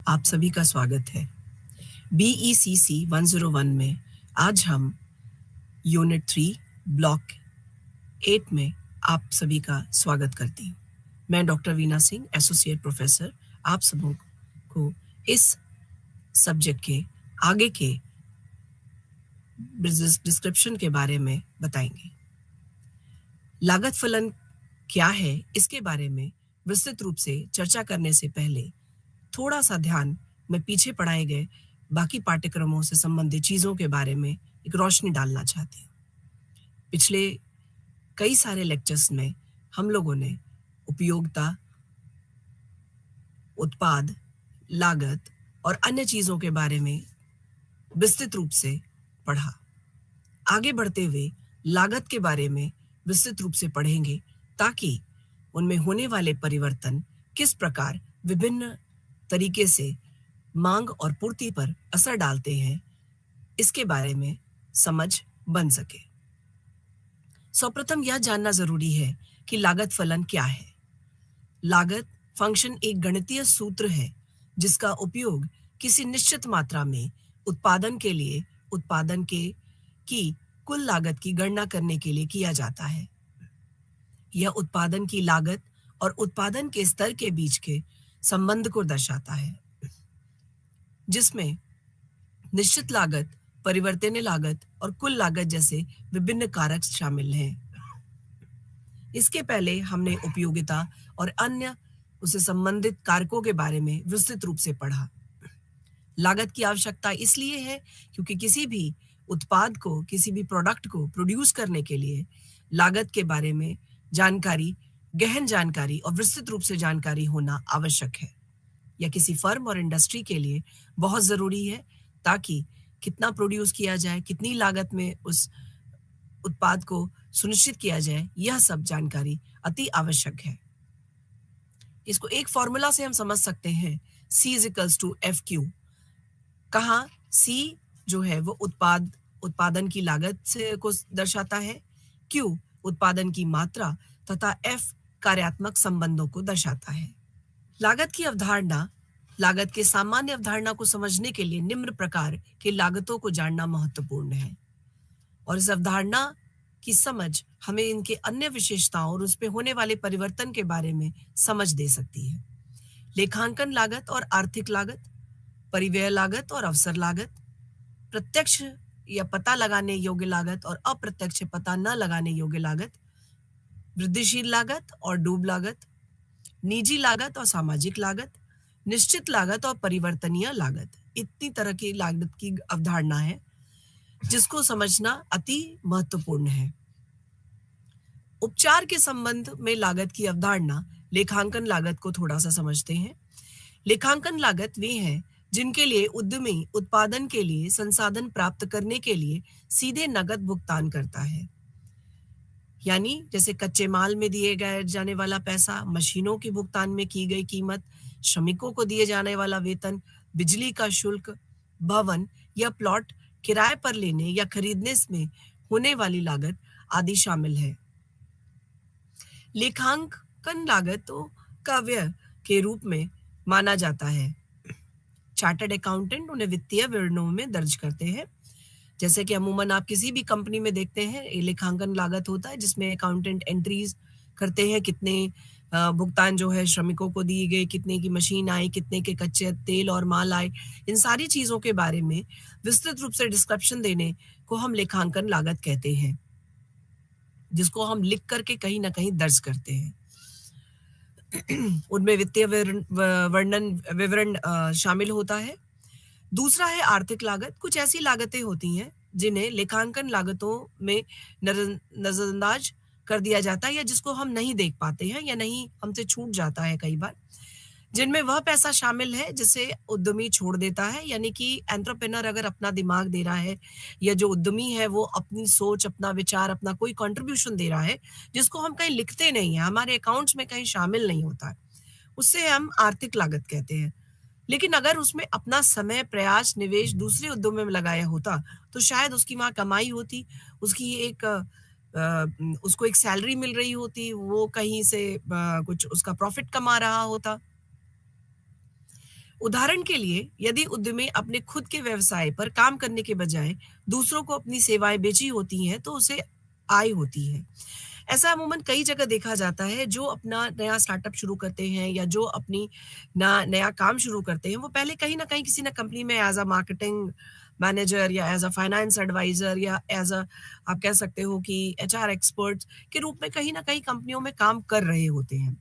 आप सभी का स्वागत है। BECC 101 में आज हम यूनिट 3 ब्लॉक 8 में आप सभी का स्वागत करती हूँ। मैं doctor Veena Singh, associate professor, आप सबों को इस सब्जेक्ट के आगे के बिजनेस डिस्क्रिप्शन के बारे में बताएंगे। लागत फलन क्या है, इसके बारे में विस्तृत रूप से चर्चा करने से पहले थोड़ा सा ध्यान मैं पीछे पढ़ाए गए बाकी पाठ्यक्रमों से संबंधित चीज़ों के बारे में एक रोशनी डालना चाहती हूँ। पिछले कई सारे लेक्चर्स में हम लोगों ने उपयोगिता, उत्पाद, लागत और अन्य चीज़ों के बारे में विस्तृत रूप से पढ़ा। आगे बढ़ते हुए लागत के बारे में विस्तृत रूप से पढ़ेंगे ताकि उनमें होने वाले परिवर्तन किस प्रकार विभिन्न तरीके से मांग और पूर्ति पर असर डालते हैं, इसके बारे में समझ बन सके। सर्वप्रथम यह जानना जरूरी है कि लागत फलन क्या है। लागत फंक्शन एक गणितीय सूत्र है जिसका उपयोग किसी निश्चित मात्रा में उत्पादन के लिए उत्पादन की कुल लागत की गणना करने के लिए किया जाता है। यह उत्पादन की लागत और उत्पादन के स्तर के बीच के संबंध को दर्शाता है, जिसमें निश्चित लागत, परिवर्तनीय लागत और कुल लागत जैसे विभिन्न कारक शामिल हैं। इसके पहले हमने उपयोगिता और अन्य उससे संबंधित कारकों के बारे में विस्तृत रूप से पढ़ा। लागत की आवश्यकता इसलिए है क्योंकि किसी भी उत्पाद को, किसी भी प्रोडक्ट को प्रोड्यूस करने के लिए लागत के बारे में जानकारी, गहन जानकारी और विस्तृत रूप से जानकारी होना आवश्यक है। या किसी फर्म और इंडस्ट्री के लिए बहुत ज़रूरी है ताकि कितना प्रोड्यूस किया जाए, कितनी लागत में उस उत्पाद को सुनिश्चित किया जाए, यह सब जानकारी अति आवश्यक है। इसको एक फॉर्मूला से हम समझ सकते हैं, C=FQ। कहाँ C जो है वो उत्पादन की लागत से को दर्शाता है, Q उत्पादन की मात्रा तथा F कार्यात्मक संबंधों को दर्शाता है। लागत की अवधारणा, लागत के सामान्य अवधारणा को समझने के लिए निम्न प्रकार के लागतों को जानना महत्वपूर्ण है और इस अवधारणा की समझ हमें इनके अन्य विशेषताओं और उस पर होने वाले परिवर्तन के बारे में समझ दे सकती है। लेखांकन लागत और आर्थिक लागत, परिव्यय लागत और अवसर लागत, प्रत्यक्ष या पता लगाने योग्य लागत और अप्रत्यक्ष पता न लगाने योग्य लागत, वृद्धिशील लागत और डूब लागत, निजी लागत और सामाजिक लागत, निश्चित लागत और परिवर्तनीय लागत। इतनी तरह की लागत की अवधारणा है जिसको समझना अति महत्वपूर्ण है। उपचार के संबंध में लागत की अवधारणा, लेखांकन लागत को थोड़ा सा समझते हैं। लेखांकन लागत वे हैं जिनके लिए उद्यमी उत्पादन के लिए संसाधन प्राप्त करने के लिए सीधे नकद भुगतान करता है, यानी जैसे कच्चे माल में दिए गए जाने वाला पैसा, मशीनों के भुगतान में की गई कीमत, श्रमिकों को दिए जाने वाला वेतन, बिजली का शुल्क, भवन या प्लॉट किराए पर लेने या खरीदने में होने वाली लागत आदि शामिल है। लेखांकन लागतों का व्यय के रूप में माना जाता है। चार्टर्ड अकाउंटेंट उन्हें वित्तीय विवरणों में दर्ज करते हैं। जैसे कि अमूमन आप किसी भी कंपनी में देखते हैं, लेखांकन लागत होता है जिसमें अकाउंटेंट एंट्रीज करते हैं, कितने भुगतान जो है श्रमिकों को दिए गए, कितने की मशीन आई, कितने के कच्चे तेल और माल आए, इन सारी चीज़ों के बारे में विस्तृत रूप से डिस्क्रिप्शन देने को हम लेखांकन लागत कहते हैं, जिसको हम लिख करके कहीं ना कहीं दर्ज करते हैं। उनमें वित्तीय विवरण शामिल होता है। दूसरा है आर्थिक लागत। कुछ ऐसी लागतें होती हैं जिन्हें लेखांकन लागतों में नजरअंदाज कर दिया जाता है या जिसको हम नहीं देख पाते हैं या नहीं हमसे छूट जाता है कई बार, जिनमें वह पैसा शामिल है जिसे उद्यमी छोड़ देता है, यानी कि एंटरप्रेन्योर अगर अपना दिमाग दे रहा है या जो उद्यमी है वो अपनी सोच, अपना विचार, अपना कोई कंट्रीब्यूशन दे रहा है जिसको हम कहीं लिखते नहीं है, हमारे अकाउंट्स में कहीं शामिल नहीं होता है, उससे हम आर्थिक लागत कहते हैं। लेकिन अगर उसमें अपना समय, प्रयास, निवेश दूसरे उद्यमों में लगाया होता तो शायद उसकी वहाँ कमाई होती, उसकी उसको एक सैलरी मिल रही होती, वो कहीं से कुछ उसका प्रॉफिट कमा रहा होता। उदाहरण के लिए, यदि उद्यमी अपने खुद के व्यवसाय पर काम करने के बजाय दूसरों को अपनी सेवाएं बेची होती हैं, तो उसे आय होती है। ऐसा अमूमन कई जगह देखा जाता है। जो अपना नया स्टार्टअप शुरू करते हैं या जो अपनी नया काम शुरू करते हैं, वो पहले कहीं ना कहीं किसी ना कंपनी में एज अ मार्केटिंग मैनेजर या एज अ फाइनेंस एडवाइजर या एज अ, आप कह सकते हो कि एचआर एक्सपर्ट के रूप में कहीं ना कहीं कंपनियों में काम कर रहे होते हैं।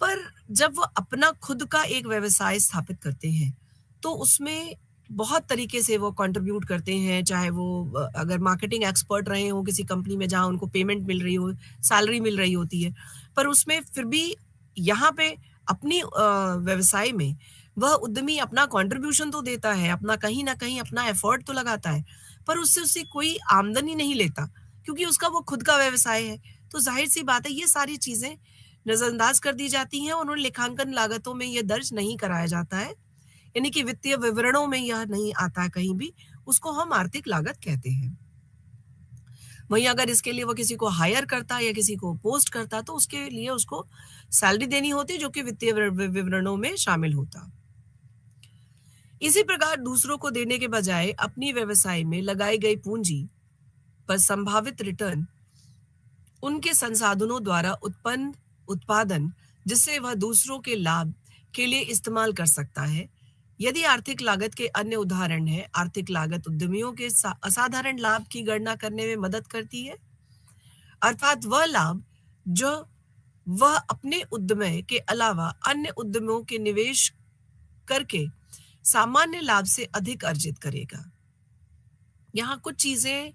पर जब वो अपना खुद का एक व्यवसाय स्थापित करते हैं, तो उसमें बहुत तरीके से वो कंट्रीब्यूट करते हैं, चाहे वो अगर मार्केटिंग एक्सपर्ट रहे हों किसी कंपनी में जहाँ उनको पेमेंट मिल रही हो, सैलरी मिल रही होती है, पर उसमें फिर भी यहाँ पे अपनी व्यवसाय में वह उद्यमी अपना कंट्रीब्यूशन तो देता है, अपना कहीं न कहीं अपना एफर्ट तो लगाता है, पर उससे उससे कोई आमदनी नहीं लेता, क्योंकि उसका वो खुद का व्यवसाय है। तो ज़ाहिर-सी बात है, ये सारी चीज़ें नज़रअंदाज कर दी जाती हैं और उन्हें लेखांकन लागतों में ये दर्ज नहीं कराया जाता है। यानी कि वित्तीय विवरणों में यह नहीं आता है कहीं भी, उसको हम आर्थिक लागत कहते हैं। वहीं अगर इसके लिए वो किसी को हायर करता या किसी को पोस्ट करता, तो उसके लिए उसको सैलरी देनी होती, जो कि वित्तीय विवरणों में शामिल होता। इसी प्रकार दूसरों को देने के बजाय अपनी व्यवसाय में लगाई गई पूंजी पर संभावित रिटर्न उनके संसाधनों द्वारा उत्पन्न उत्पादन, जिससे वह दूसरों के लाभ के लिए इस्तेमाल कर सकता है। यदि आर्थिक लागत के अन्य उदाहरण है, आर्थिक लागत उद्यमियों के असाधारण लाभ की गणना करने में मदद करती है, अर्थात वह लाभ जो वह अपने उद्यम के अलावा अन्य उद्यमों के निवेश करके सामान्य लाभ से अधिक अर्जित करेगा। यहाँ कुछ चीजें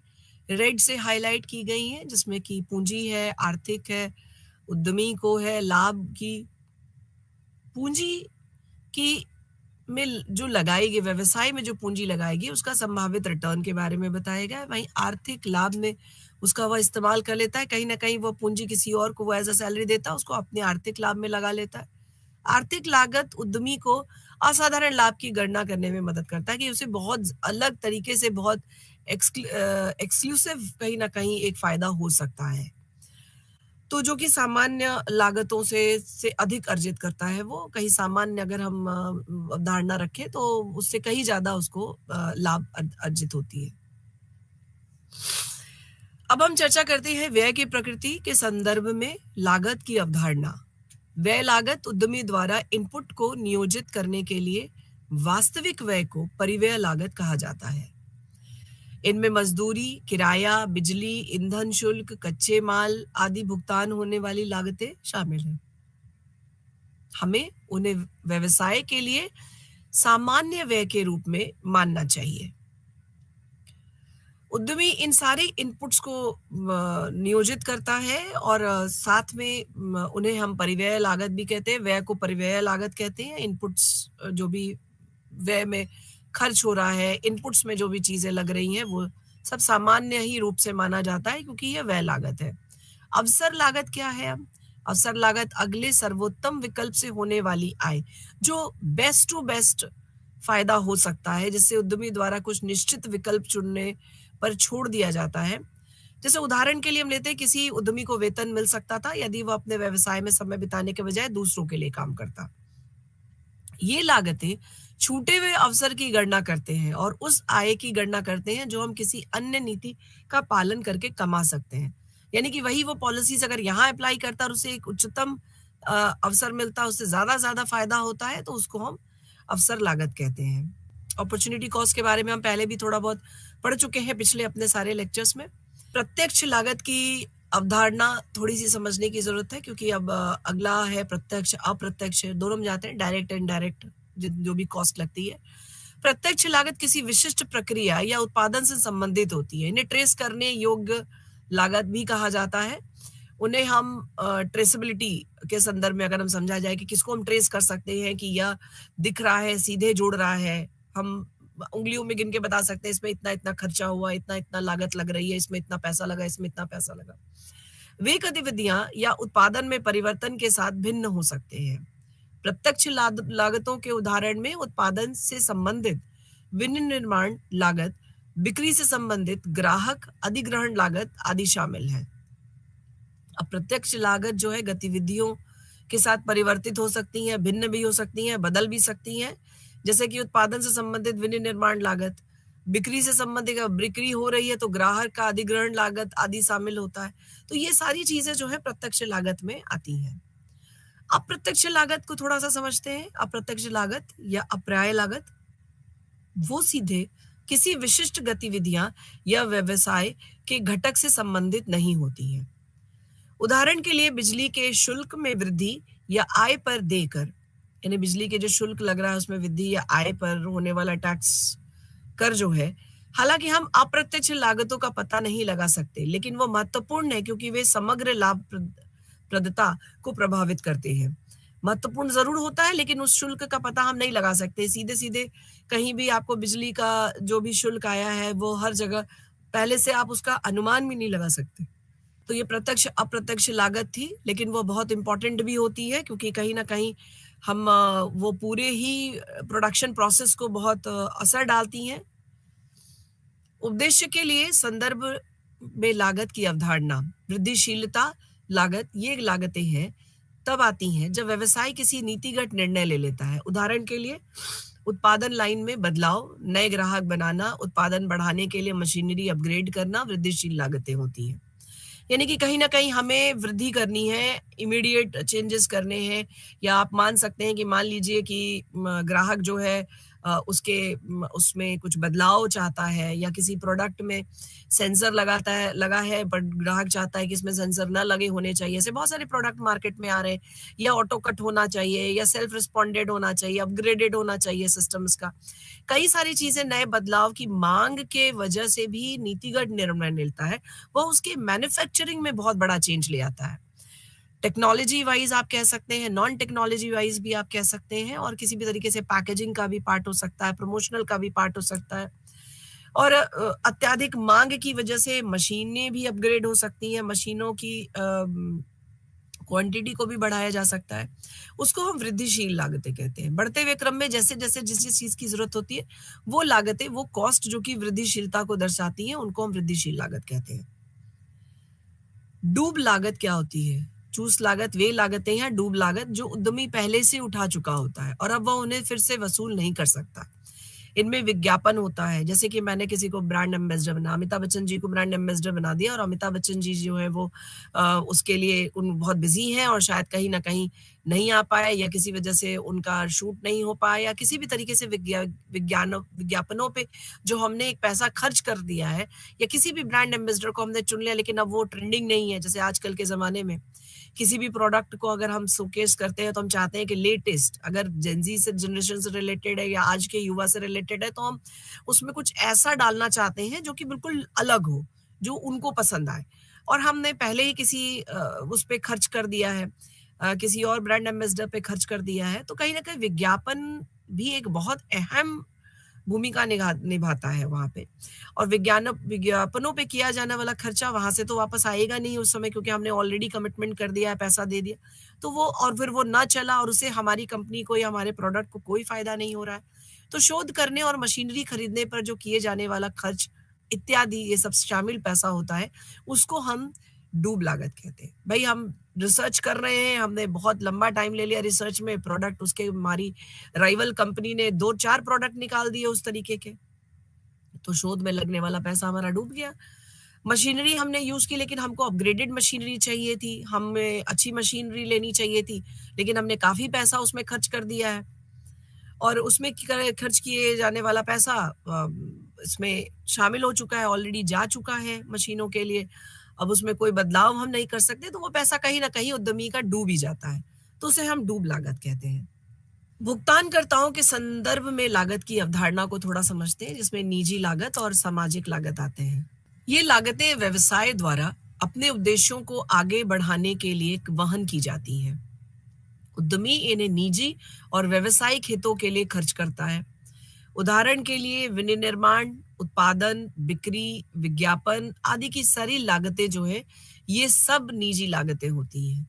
रेड से हाईलाइट की गई हैं, जिसमें कि पूंजी है, आर्थिक है, उद्यमी को है, लाभ की पूंजी की में जो लगाएगी, व्यवसाय में जो पूंजी लगाएगी उसका संभावित रिटर्न के बारे में बताया गया है। वहीं आर्थिक लाभ में उसका वह इस्तेमाल कर लेता है, कहीं ना कहीं वो पूंजी किसी और को वो एज अ सैलरी देता है, उसको अपने आर्थिक लाभ में लगा लेता है। आर्थिक लागत उद्यमी को असाधारण लाभ की गणना करने में मदद करता है, कि उसे बहुत अलग तरीके से, बहुत एक्सक्लूसिव कहीं ना कहीं एक फायदा हो सकता है, तो जो कि सामान्य लागतों से अधिक अर्जित करता है। वो कहीं सामान्य अगर हम अवधारणा रखें, तो उससे कहीं ज्यादा उसको लाभ अर्जित होती है। अब हम चर्चा करते हैं व्यय की प्रकृति के संदर्भ में लागत की अवधारणा। व्यय लागत उद्यमी द्वारा इनपुट को नियोजित करने के लिए वास्तविक व्यय को परिव्यय लागत कहा जाता है। इनमें मजदूरी, किराया, बिजली, ईंधन शुल्क, कच्चे माल आदि भुगतान होने वाली लागतें शामिल हैं। हमें उन्हें व्यवसाय के लिए सामान्य व्यय के रूप में मानना चाहिए। उद्यमी इन सारे इनपुट्स को नियोजित करता है, और साथ में उन्हें हम परिव्यय लागत भी कहते हैं, व्यय को परिव्यय लागत कहते हैं। इनपुट्स जो भी व्यय में खर्च हो रहा है, इनपुट्स में जो भी चीजें लग रही हैं, वो सब सामान्य ही रूप से माना जाता है, क्योंकि यह व्यय लागत है। अवसर लागत क्या है? अब अवसर लागत अगले सर्वोत्तम विकल्प से होने वाली आय, जो बेस्ट टू बेस्ट फायदा हो सकता है, जिससे उद्यमी द्वारा कुछ निश्चित विकल्प चुनने पर छोड़ दिया जाता है। जैसे उदाहरण के लिए हम लेते हैं, किसी उद्यमी को वेतन मिल सकता था यदि वो अपने व्यवसाय में समय बिताने के बजाय दूसरों के लिए काम करता। ये लागतें छूटे हुए अवसर की गणना करते हैं और उस आय की गणना करते हैं जो हम किसी अन्य नीति का पालन करके कमा सकते हैं। यानी कि वही वो पॉलिसीज अगर यहाँ अप्लाई करता और उसे एक उच्चतम अवसर मिलता, उससे ज्यादा फायदा होता है, तो उसको हम अवसर लागत कहते हैं। अपॉर्चुनिटी कॉस्ट के बारे में हम पहले भी थोड़ा बहुत पढ़ चुके हैं पिछले अपने सारे लेक्चर्स में। प्रत्यक्ष लागत की अवधारणा थोड़ी सी समझने की जरूरत है, क्योंकि अब अगला है प्रत्यक्ष अप्रत्यक्ष, दोनों में जाते हैं, डायरेक्ट एंड इनडायरेक्ट जो भी कॉस्ट लगती है। प्रत्यक्ष लागत किसी विशिष्ट प्रक्रिया या उत्पादन से संबंधित होती है। इन्हें ट्रेस करने योग्य लागत भी कहा जाता है। उन्हें हम ट्रेसेबिलिटी के संदर्भ में अगर हम समझा जाए कि किसको हम ट्रेस कर सकते हैं, कि यह दिख रहा है, सीधे जुड़ रहा है, हम उंगलियों में गिन के बता सकते हैं इसमें इतना इतना खर्चा हुआ, इतना इतना लागत लग रही है, इसमें इतना पैसा लगा, इसमें इतना पैसा लगा। वे गतिविधियां या उत्पादन में परिवर्तन के साथ भिन्न हो सकते हैं। प्रत्यक्ष लागतों के उदाहरण में उत्पादन से संबंधित विनिर्माण लागत, बिक्री से संबंधित ग्राहक अधिग्रहण लागत आदि शामिल है। अप्रत्यक्ष लागत जो है गतिविधियों के साथ परिवर्तित हो सकती हैं, भिन्न भी हो सकती हैं, बदल भी सकती हैं। जैसे कि उत्पादन से संबंधित विनिर्माण लागत, बिक्री से संबंधित बिक्री हो रही है तो ग्राहक का अधिग्रहण लागत आदि शामिल होता है। तो ये सारी चीजें जो है प्रत्यक्ष लागत में आती हैं। अप्रत्यक्ष लागत को थोड़ा सा समझते हैं। अप्रत्यक्ष लागत या अप्राप्य लागत वो सीधे किसी विशिष्ट गतिविधियां या व्यवसाय के घटक से संबंधित नहीं होती हैं। उदाहरण के लिए बिजली के शुल्क में वृद्धि या आय पर देकर, यानी बिजली के जो शुल्क लग रहा है उसमें वृद्धि या आय पर होने वाला टैक्स कर जो है, हालांकि हम अप्रत्यक्ष लागतों का पता नहीं लगा सकते, लेकिन वो महत्वपूर्ण है क्योंकि वे समग्र लाभप्रदता को प्रभावित करते हैं। महत्वपूर्ण जरूर होता है लेकिन उस शुल्क का पता हम नहीं लगा सकते। सीधे सीधे कहीं भी आपको बिजली का जो भी शुल्क आया है वो हर जगह पहले से आप उसका अनुमान भी नहीं लगा सकते। तो ये प्रत्यक्ष अप्रत्यक्ष लागत थी, लेकिन वो बहुत इंपॉर्टेंट भी होती है क्योंकि कहीं ना कहीं हम वो पूरे ही प्रोडक्शन प्रोसेस को बहुत असर डालती हैं। उद्देश्य के लिए संदर्भ में लागत की अवधारणा, वृद्धिशीलता लागत, ये लागतें हैं तब आती हैं जब व्यवसाय किसी नीतिगत निर्णय ले लेता है। उदाहरण के लिए उत्पादन लाइन में बदलाव, नए ग्राहक बनाना, उत्पादन बढ़ाने के लिए मशीनरी अपग्रेड करना वृद्धिशील लागतें होती हैं। यानी कि कहीं न कहीं हमें वृद्धि करनी है, इमीडिएट चेंजेस करने हैं, या आप मान सकते हैं कि मान लीजिए कि ग्राहक जो है उसमें कुछ बदलाव चाहता है, या किसी प्रोडक्ट में सेंसर लगा है बट ग्राहक चाहता है कि इसमें सेंसर ना लगे होने चाहिए। ऐसे बहुत सारे प्रोडक्ट मार्केट में आ रहे हैं, या ऑटो कट होना चाहिए, या सेल्फ रिस्पोंडेड होना चाहिए, अपग्रेडेड होना चाहिए सिस्टम्स का। कई सारी चीज़ें नए बदलाव की माँग के वजह से भी नीतिगत निर्णय मिलता है। वो उसके मैन्युफैक्चरिंग में बहुत बड़ा चेंज ले आता है। टेक्नोलॉजी वाइज आप कह सकते हैं, नॉन टेक्नोलॉजी वाइज भी आप कह सकते हैं, और किसी भी तरीके से पैकेजिंग का भी पार्ट हो सकता है, प्रमोशनल का भी पार्ट हो सकता है। और अत्यधिक मांग की वजह से मशीनें भी अपग्रेड हो सकती हैं, मशीनों की क्वांटिटी को भी बढ़ाया जा सकता है। उसको हम वृद्धिशील लागतें कहते हैं। बढ़ते हुए क्रम में जैसे जैसे जिस जिस चीज की जरूरत होती है वो लागतें, वो कॉस्ट जो कि वृद्धिशीलता को दर्शाती हैं, उनको हम वृद्धिशील लागत कहते हैं। डूब लागत क्या होती है? चूस लागत वे लागतें हैं, डूब लागत, जो उद्यमी पहले से उठा चुका होता है और अब वह उन्हें फिर से वसूल नहीं कर सकता। इनमें विज्ञापन होता है, जैसे कि मैंने किसी को ब्रांड एम्बेसडर बना, अमिताभ बच्चन जी को ब्रांड एम्बेसडर बना दिया, और अमिताभ बच्चन जी जो है वो उसके लिए उन बहुत बिजी हैं और शायद कहीं ना कहीं नहीं आ पाए, या किसी वजह से उनका शूट नहीं हो पाया, या किसी भी तरीके से विज्ञापनों पे जो हमने एक पैसा खर्च कर दिया है, या किसी भी ब्रांड एम्बेसडर को हमने चुन लिया लेकिन अब वो ट्रेंडिंग नहीं है। जैसे आजकल के जमाने में किसी भी प्रोडक्ट को अगर हम शोकेस करते हैं तो हम चाहते हैं कि लेटेस्ट, अगर जेनजी से जनरेशन से रिलेटेड है या आज के युवा से रिलेटेड है, तो हम उसमें कुछ ऐसा डालना चाहते हैं जो कि बिल्कुल अलग हो, जो उनको पसंद आए। और हमने पहले ही किसी उस पे खर्च कर दिया है, किसी और ब्रांड एम्बेसडर पे खर्च कर दिया है, तो कहीं ना कहीं विज्ञापन भी एक बहुत अहम भूमिका निभाता है वहां पे। और विज्ञापनों पे किया जाने वाला खर्चा वहां से तो वापस आएगा नहीं उस समय, क्योंकि हमने ऑलरेडी कमिटमेंट कर दिया है, पैसा दे दिया, तो वो और फिर वो ना चला और उसे हमारी कंपनी को या हमारे प्रोडक्ट को कोई फायदा नहीं हो रहा है। तो शोध करने और मशीनरी खरीदने पर जो किए जाने वाला खर्च इत्यादि, ये सब शामिल पैसा होता है, उसको हम डूब लागत कहते हैं। भाई हम रिसर्च कर रहे हैं, हमने बहुत लंबा टाइम ले लिया रिसर्च में, प्रोडक्ट उसके हमारी राइवल कंपनी ने 2-4 प्रोडक्ट निकाल दिए उस तरीके के, तो शोध में लगने वाला पैसा हमारा डूब गया। मशीनरी हमने यूज की लेकिन हमको अपग्रेडेड मशीनरी चाहिए थी, हमें अच्छी मशीनरी लेनी चाहिए थी, लेकिन हमने काफी पैसा उसमें खर्च कर दिया है, और उसमें खर्च किए जाने वाला पैसा इसमें शामिल हो चुका है, ऑलरेडी जा चुका है मशीनों के लिए। अब उसमें कोई बदलाव हम नहीं कर सकते, तो वो पैसा कहीं ना कहीं उद्यमी का डूब ही जाता है, तो उसे हम डूब लागत कहते हैं। भुगतानकर्ताओं के संदर्भ में लागत की अवधारणा को थोड़ा समझते हैं, जिसमें निजी लागत और सामाजिक लागत आते हैं। ये लागतें व्यवसाय द्वारा अपने उद्देश्यों को आगे बढ़ाने के लिए वहन की जाती हैं। उद्यमी इन्हें निजी और व्यवसायिक हितों के लिए खर्च करता है। उदाहरण के लिए विनिर्माण, उत्पादन, बिक्री, विज्ञापन आदि की सारी लागतें जो है, ये सब निजी लागतें होती हैं।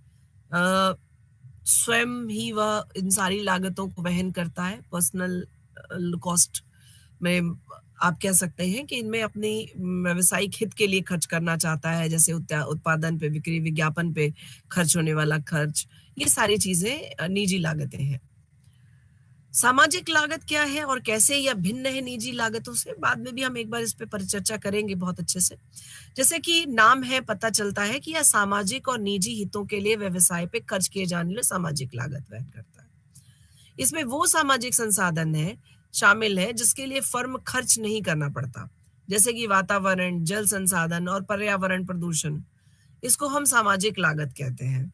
स्वयं ही वह इन सारी लागतों को वहन करता है। पर्सनल कॉस्ट में आप कह सकते हैं कि इनमें अपनी व्यावसायिक हित के लिए खर्च करना चाहता है, जैसे उत्पादन पे, बिक्री, विज्ञापन पे खर्च होने वाला खर्च, ये सारी चीजें निजी लागतें हैं। सामाजिक लागत क्या है और कैसे यह भिन्न है निजी लागतों से, बाद में भी हम एक बार इस पे परिचर्चा करेंगे बहुत अच्छे से। जैसे कि नाम है, पता चलता है कि यह सामाजिक और निजी हितों के लिए व्यवसाय पे खर्च किए जाने वाले सामाजिक लागत वहन करता है। इसमें वो सामाजिक संसाधन है शामिल है जिसके लिए फर्म खर्च नहीं करना पड़ता, जैसे कि वातावरण, जल संसाधन और पर्यावरण प्रदूषण। इसको हम सामाजिक लागत कहते हैं।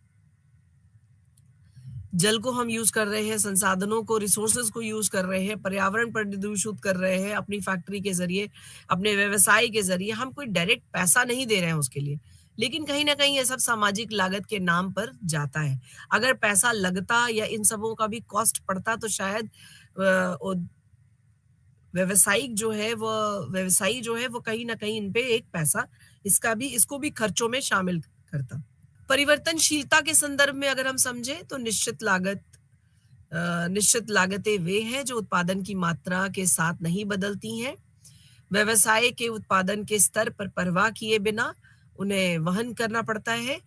जल को हम यूज कर रहे हैं, संसाधनों को, रिसोर्सेज को यूज कर रहे हैं, पर्यावरण प्रदूषित कर रहे हैं अपनी फैक्ट्री के जरिए, अपने व्यवसाय के जरिए। हम कोई डायरेक्ट पैसा नहीं दे रहे हैं उसके लिए, लेकिन कहीं ना कहीं ये सब सामाजिक लागत के नाम पर जाता है। अगर पैसा लगता या इन सबों का भी कॉस्ट पड़ता तो शायद व्यवसायिक जो है वो व्यवसायी जो है वो कहीं ना कहीं इन पे एक पैसा इसको भी खर्चों में शामिल करता। परिवर्तनशीलता के संदर्भ में अगर हम समझें तो निश्चित लागतें वे हैं जो उत्पादन की मात्रा के साथ नहीं बदलती हैं। व्यवसाय के उत्पादन के स्तर पर परवाह किए बिना उन्हें वहन करना पड़ता है।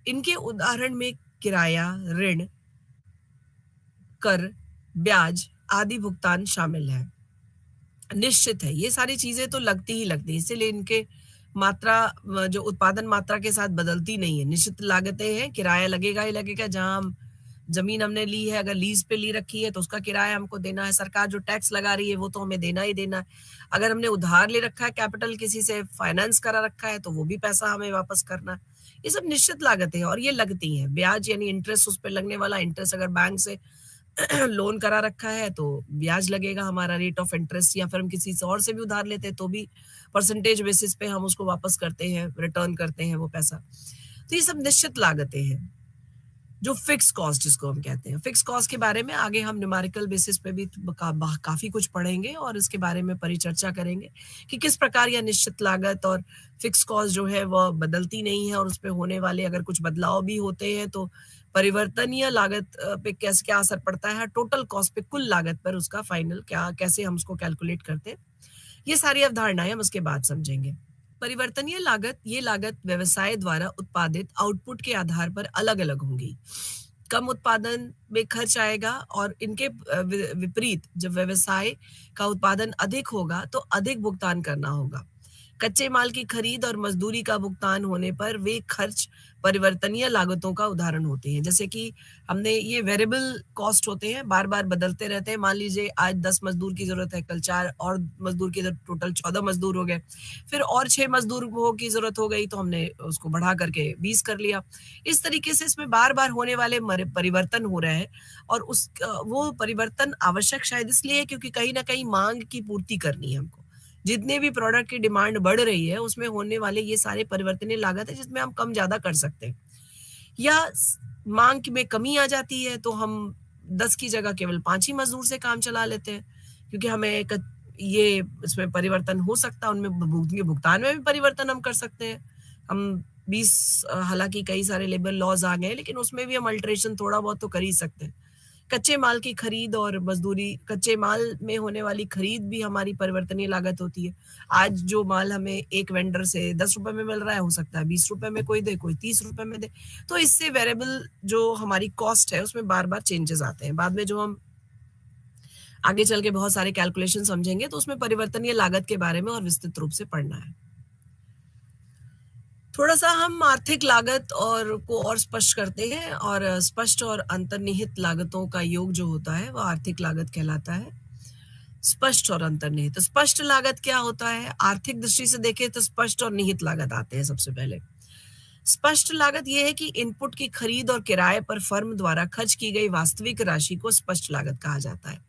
इनके उदाहरण में किराया, ऋण, कर, ब्याज आदि भुगतान शामिल है। निश्चित है, ये सारी चीजें तो लगती ही लगती है, इसीलिए इनके मात्रा जो उत्पादन मात्रा के साथ बदलती नहीं है। निश्चित लागतें हैं, किराया लगेगा ही लगेगा। जहां हम जमीन हमने ली है, अगर लीज पे ली रखी है तो उसका किराया हमको देना है। सरकार जो टैक्स लगा रही है वो तो हमें देना ही देना है। अगर हमने उधार ले रखा है, कैपिटल किसी से फाइनेंस करा रखा है, तो वो भी पैसा हमें वापस करना है। ये सब निश्चित लागतें हैं और ये लगती हैं। ब्याज यानी इंटरेस्ट, उस पर लगने वाला इंटरेस्ट, अगर बैंक से लोन करा रखा है तो ब्याज लगेगा हमारा, रेट ऑफ इंटरेस्ट। या फिर हम किसी से और से भी उधार लेते हैं तो भी परसेंटेज बेसिस पे हम उसको वापस करते हैं, रिटर्न करते हैं वो पैसा। तो ये सब निश्चित लागतें हैं। जो फिक्स कॉस्ट जिसको हम कहते हैं, फिक्स कॉस्ट के बारे में आगे हम न्यूमेरिकल बेसिस पे भी काफी कुछ पढ़ेंगे और इसके बारे में परिचर्चा करेंगे कि किस प्रकार यह निश्चित लागत और फिक्स कॉस्ट जो है वह बदलती नहीं है, और उस पर होने वाले अगर कुछ बदलाव भी होते हैं तो परिवर्तनीय लागत पे कैसे क्या असर पड़ता है, टोटल कॉस्ट पे, कुल लागत पर उसका फाइनल क्या, कैसे हम उसको कैलकुलेट करते हैं। ये सारी अवधारणाएं हम उसके बाद समझेंगे। परिवर्तनीय लागत, ये लागत व्यवसाय द्वारा उत्पादित आउटपुट के आधार पर अलग अलग होंगी। कम उत्पादन में खर्च आएगा और इनके विपरीत जब व्यवसाय का उत्पादन अधिक होगा तो अधिक भुगतान करना होगा। कच्चे माल की खरीद और मजदूरी का भुगतान होने पर वे खर्च परिवर्तनीय लागतों का उदाहरण होते हैं। जैसे कि हमने ये वेरिएबल कॉस्ट होते हैं, बार बार बदलते रहते हैं। मान लीजिए आज 10 मजदूर की जरूरत है, कल 4 और मजदूर की जरूरत, टोटल 14 मजदूर हो गए। फिर और 6 मजदूर की जरूरत हो गई तो हमने उसको बढ़ा करके 20 कर लिया। इस तरीके से इसमें बार बार होने वाले परिवर्तन हो रहे हैं, और वो परिवर्तन आवश्यक शायद इसलिए है क्योंकि कहीं ना कहीं मांग की पूर्ति करनी है हमको। जितने भी प्रोडक्ट की डिमांड बढ़ रही है उसमें होने वाले ये सारे परिवर्तनीय लागत है जिसमें हम कम ज्यादा कर सकते हैं। या मांग में कमी आ जाती है तो हम 10 की जगह केवल 5 ही मजदूर से काम चला लेते हैं, क्योंकि हमें ये इसमें परिवर्तन हो सकता है। उनमें भुगतान में भी परिवर्तन हम कर सकते हैं। हम 20 हालांकि कई सारे लेबर लॉज आ गए लेकिन उसमें भी हम अल्टरेशन थोड़ा बहुत तो कर ही सकते हैं। कच्चे माल की खरीद और मजदूरी, कच्चे माल में होने वाली खरीद भी हमारी परिवर्तनीय लागत होती है। आज जो माल हमें एक वेंडर से 10 रुपए में मिल रहा है, हो सकता है 20 रुपए में कोई दे, कोई 30 रुपए में दे। तो इससे वेरिएबल जो हमारी कॉस्ट है उसमें बार बार चेंजेस आते हैं। बाद में जो हम आगे चल के बहुत सारे कैलकुलेशन समझेंगे तो उसमें परिवर्तनीय लागत के बारे में और विस्तृत रूप से पढ़ना है। थोड़ा सा हम आर्थिक लागत और स्पष्ट करते हैं, और स्पष्ट और अंतर्निहित लागतों का योग जो होता है वह आर्थिक लागत कहलाता है। स्पष्ट और अंतर्निहित, तो स्पष्ट लागत क्या होता है? आर्थिक दृष्टि से देखें तो स्पष्ट और निहित लागत आते हैं सबसे पहले। स्पष्ट लागत यह है कि इनपुट की खरीद और किराए पर फर्म द्वारा खर्च की गई वास्तविक राशि को स्पष्ट लागत कहा जाता है।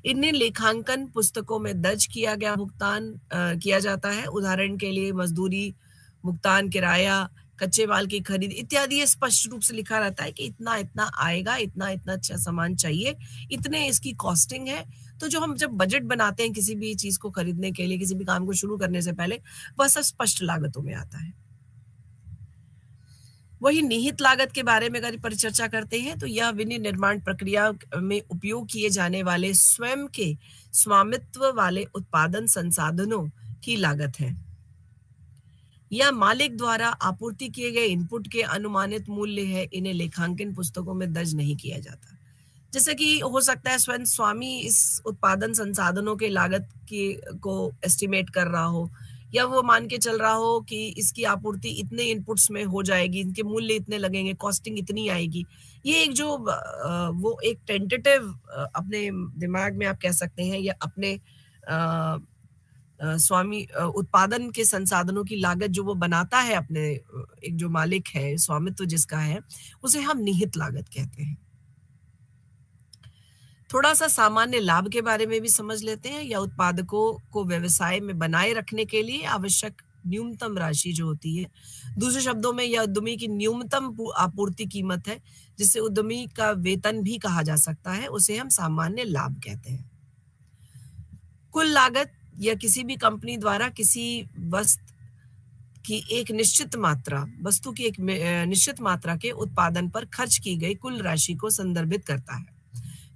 इन्हें लेखांकन पुस्तकों में दर्ज किया गया भुगतान किया जाता है। उदाहरण के लिए मजदूरी भुगतान, किराया, कच्चे माल की खरीद इत्यादि ये स्पष्ट रूप से लिखा रहता है कि इतना इतना आएगा, इतना इतना अच्छा सामान चाहिए, इतने इसकी कॉस्टिंग है। तो जो हम जब बजट बनाते हैं किसी भी चीज को खरीदने के लिए, किसी भी काम को शुरू करने से पहले, वह सब स्पष्ट लागतों में आता है। वही निहित लागत के बारे में अगर परिचर्चा करते हैं तो यह विनिर्माण प्रक्रिया में उपयोग किए जाने वाले स्वयं के स्वामित्व वाले उत्पादन संसाधनों की लागत है। या मालिक द्वारा आपूर्ति किए गए इनपुट के अनुमानित मूल्य है, इन्हें लेखांकन पुस्तकों में दर्ज नहीं किया जाता। जैसे कि हो सकता है स्वयं स्वामी इस उत्पादन संसाधनों के लागत की को एस्टिमेट कर रहा हो, या वो मान के चल रहा हो कि इसकी आपूर्ति इतने इनपुट्स में हो जाएगी, इनके मूल्य इतने लगेंगे, कॉस्टिंग इतनी आएगी। ये एक जो वो एक टेंटेटिव अपने दिमाग में आप कह सकते हैं, या अपने स्वामी उत्पादन के संसाधनों की लागत जो वो बनाता है अपने एक जो मालिक है, स्वामित्व जिसका है, उसे हम निहित लागत कहते हैं। थोड़ा सा सामान्य लाभ के बारे में भी समझ लेते हैं, या उत्पादकों को व्यवसाय में बनाए रखने के लिए आवश्यक न्यूनतम राशि जो होती है। दूसरे शब्दों में यह उद्यमी की न्यूनतम आपूर्ति कीमत है, जिसे उद्यमी का वेतन भी कहा जा सकता है, उसे हम सामान्य लाभ कहते हैं। कुल लागत या किसी भी कंपनी द्वारा किसी वस्तु की एक निश्चित मात्रा वस्तु की एक निश्चित मात्रा के उत्पादन पर खर्च की गई कुल राशि को संदर्भित करता है।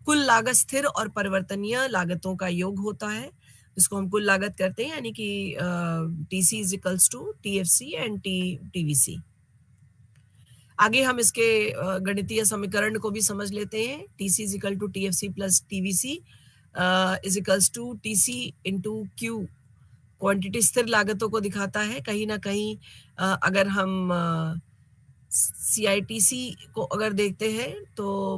कुल लागत स्थिर और परिवर्तनीय लागतों का योग होता है, इसको हम कुल लागत करते हैं, यानी कि TC is equals to TFC and TVC. आगे हम इसके गणितीय समीकरण को भी समझ लेते हैं। TC is equal to TFC plus TVC is equals to TC into Q. Quantity स्थिर लागतों को दिखाता है। कहीं ना कहीं अगर हम सीआईटीसी को अगर देखते हैं तो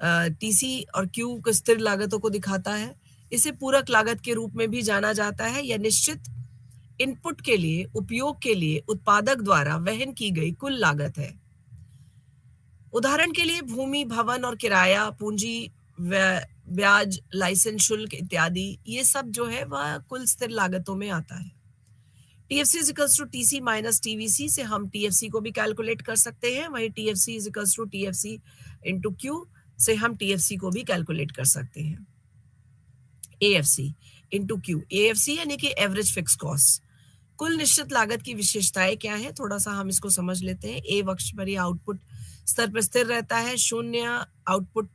टीसी और क्यू को स्थिर लागतों को दिखाता है। इसे पूरक लागत के रूप में भी जाना जाता है, या निश्चित इनपुट के लिए उपयोग के लिए उत्पादक द्वारा वहन की गई कुल लागत है। उदाहरण के लिए भूमि, भवन और किराया, पूंजी, ब्याज, लाइसेंस शुल्क इत्यादि, ये सब जो है वह कुल स्थिर लागतों में आता है। TFC is equals to TC minus TVC से हम टीएफसी को भी कैलकुलेट कर सकते हैं। वही TFC is equals to TFC into Q से हम टीएफसी को भी कैलकुलेट कर सकते हैं। एएफसी इंटू क्यू, एएफसी यानी कि एवरेज फिक्स कॉस्ट। कुल निश्चित लागत की विशेषताएं क्या है, थोड़ा सा हम इसको समझ लेते हैं। ए अक्ष पर यह आउटपुट स्तर पर स्थिर रहता है, शून्य आउटपुट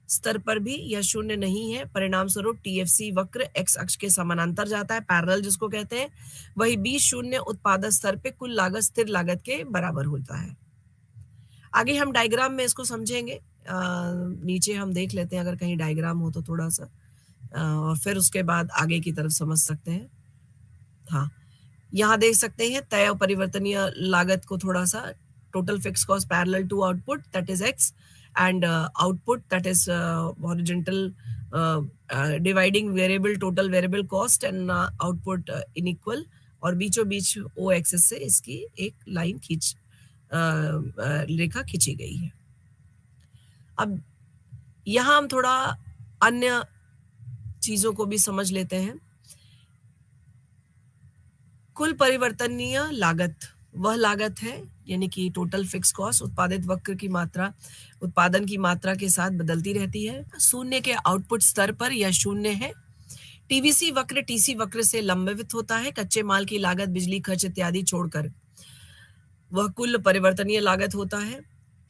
स्तर पर भी यह शून्य नहीं है। परिणाम स्वरूप टीएफसी वक्र एक्स अक्ष के समानांतर जाता है, पैरेलल जिसको कहते हैं। वही बी शून्य उत्पादन स्तर पे कुल लागत स्थिर लागत के बराबर होता है। आगे हम डायग्राम में इसको समझेंगे। नीचे हम देख लेते हैं अगर कहीं डायग्राम हो तो थोड़ा सा, और फिर उसके बाद आगे की तरफ समझ सकते हैं। हाँ, यहाँ देख सकते हैं तय और परिवर्तनीय लागत को थोड़ा सा, total fix cost parallel to output that is x, and output that is horizontal dividing variable total variable cost and output inequal, और बीचों बीच ओ एक्सिस से इसकी एक लाइन रेखा खींची गई है। अब यहाँ हम थोड़ा अन्य चीजों को भी समझ लेते हैं। कुल परिवर्तनीय लागत वह लागत है, यानी कि टोटल फिक्स कॉस्ट उत्पादित वक्र की मात्रा उत्पादन की मात्रा के साथ बदलती रहती है। शून्य के आउटपुट स्तर पर यह शून्य है। टीवीसी वक्र टीसी वक्र से लंबित होता है। कच्चे माल की लागत, बिजली खर्च इत्यादि छोड़कर वह कुल परिवर्तनीय लागत होता है।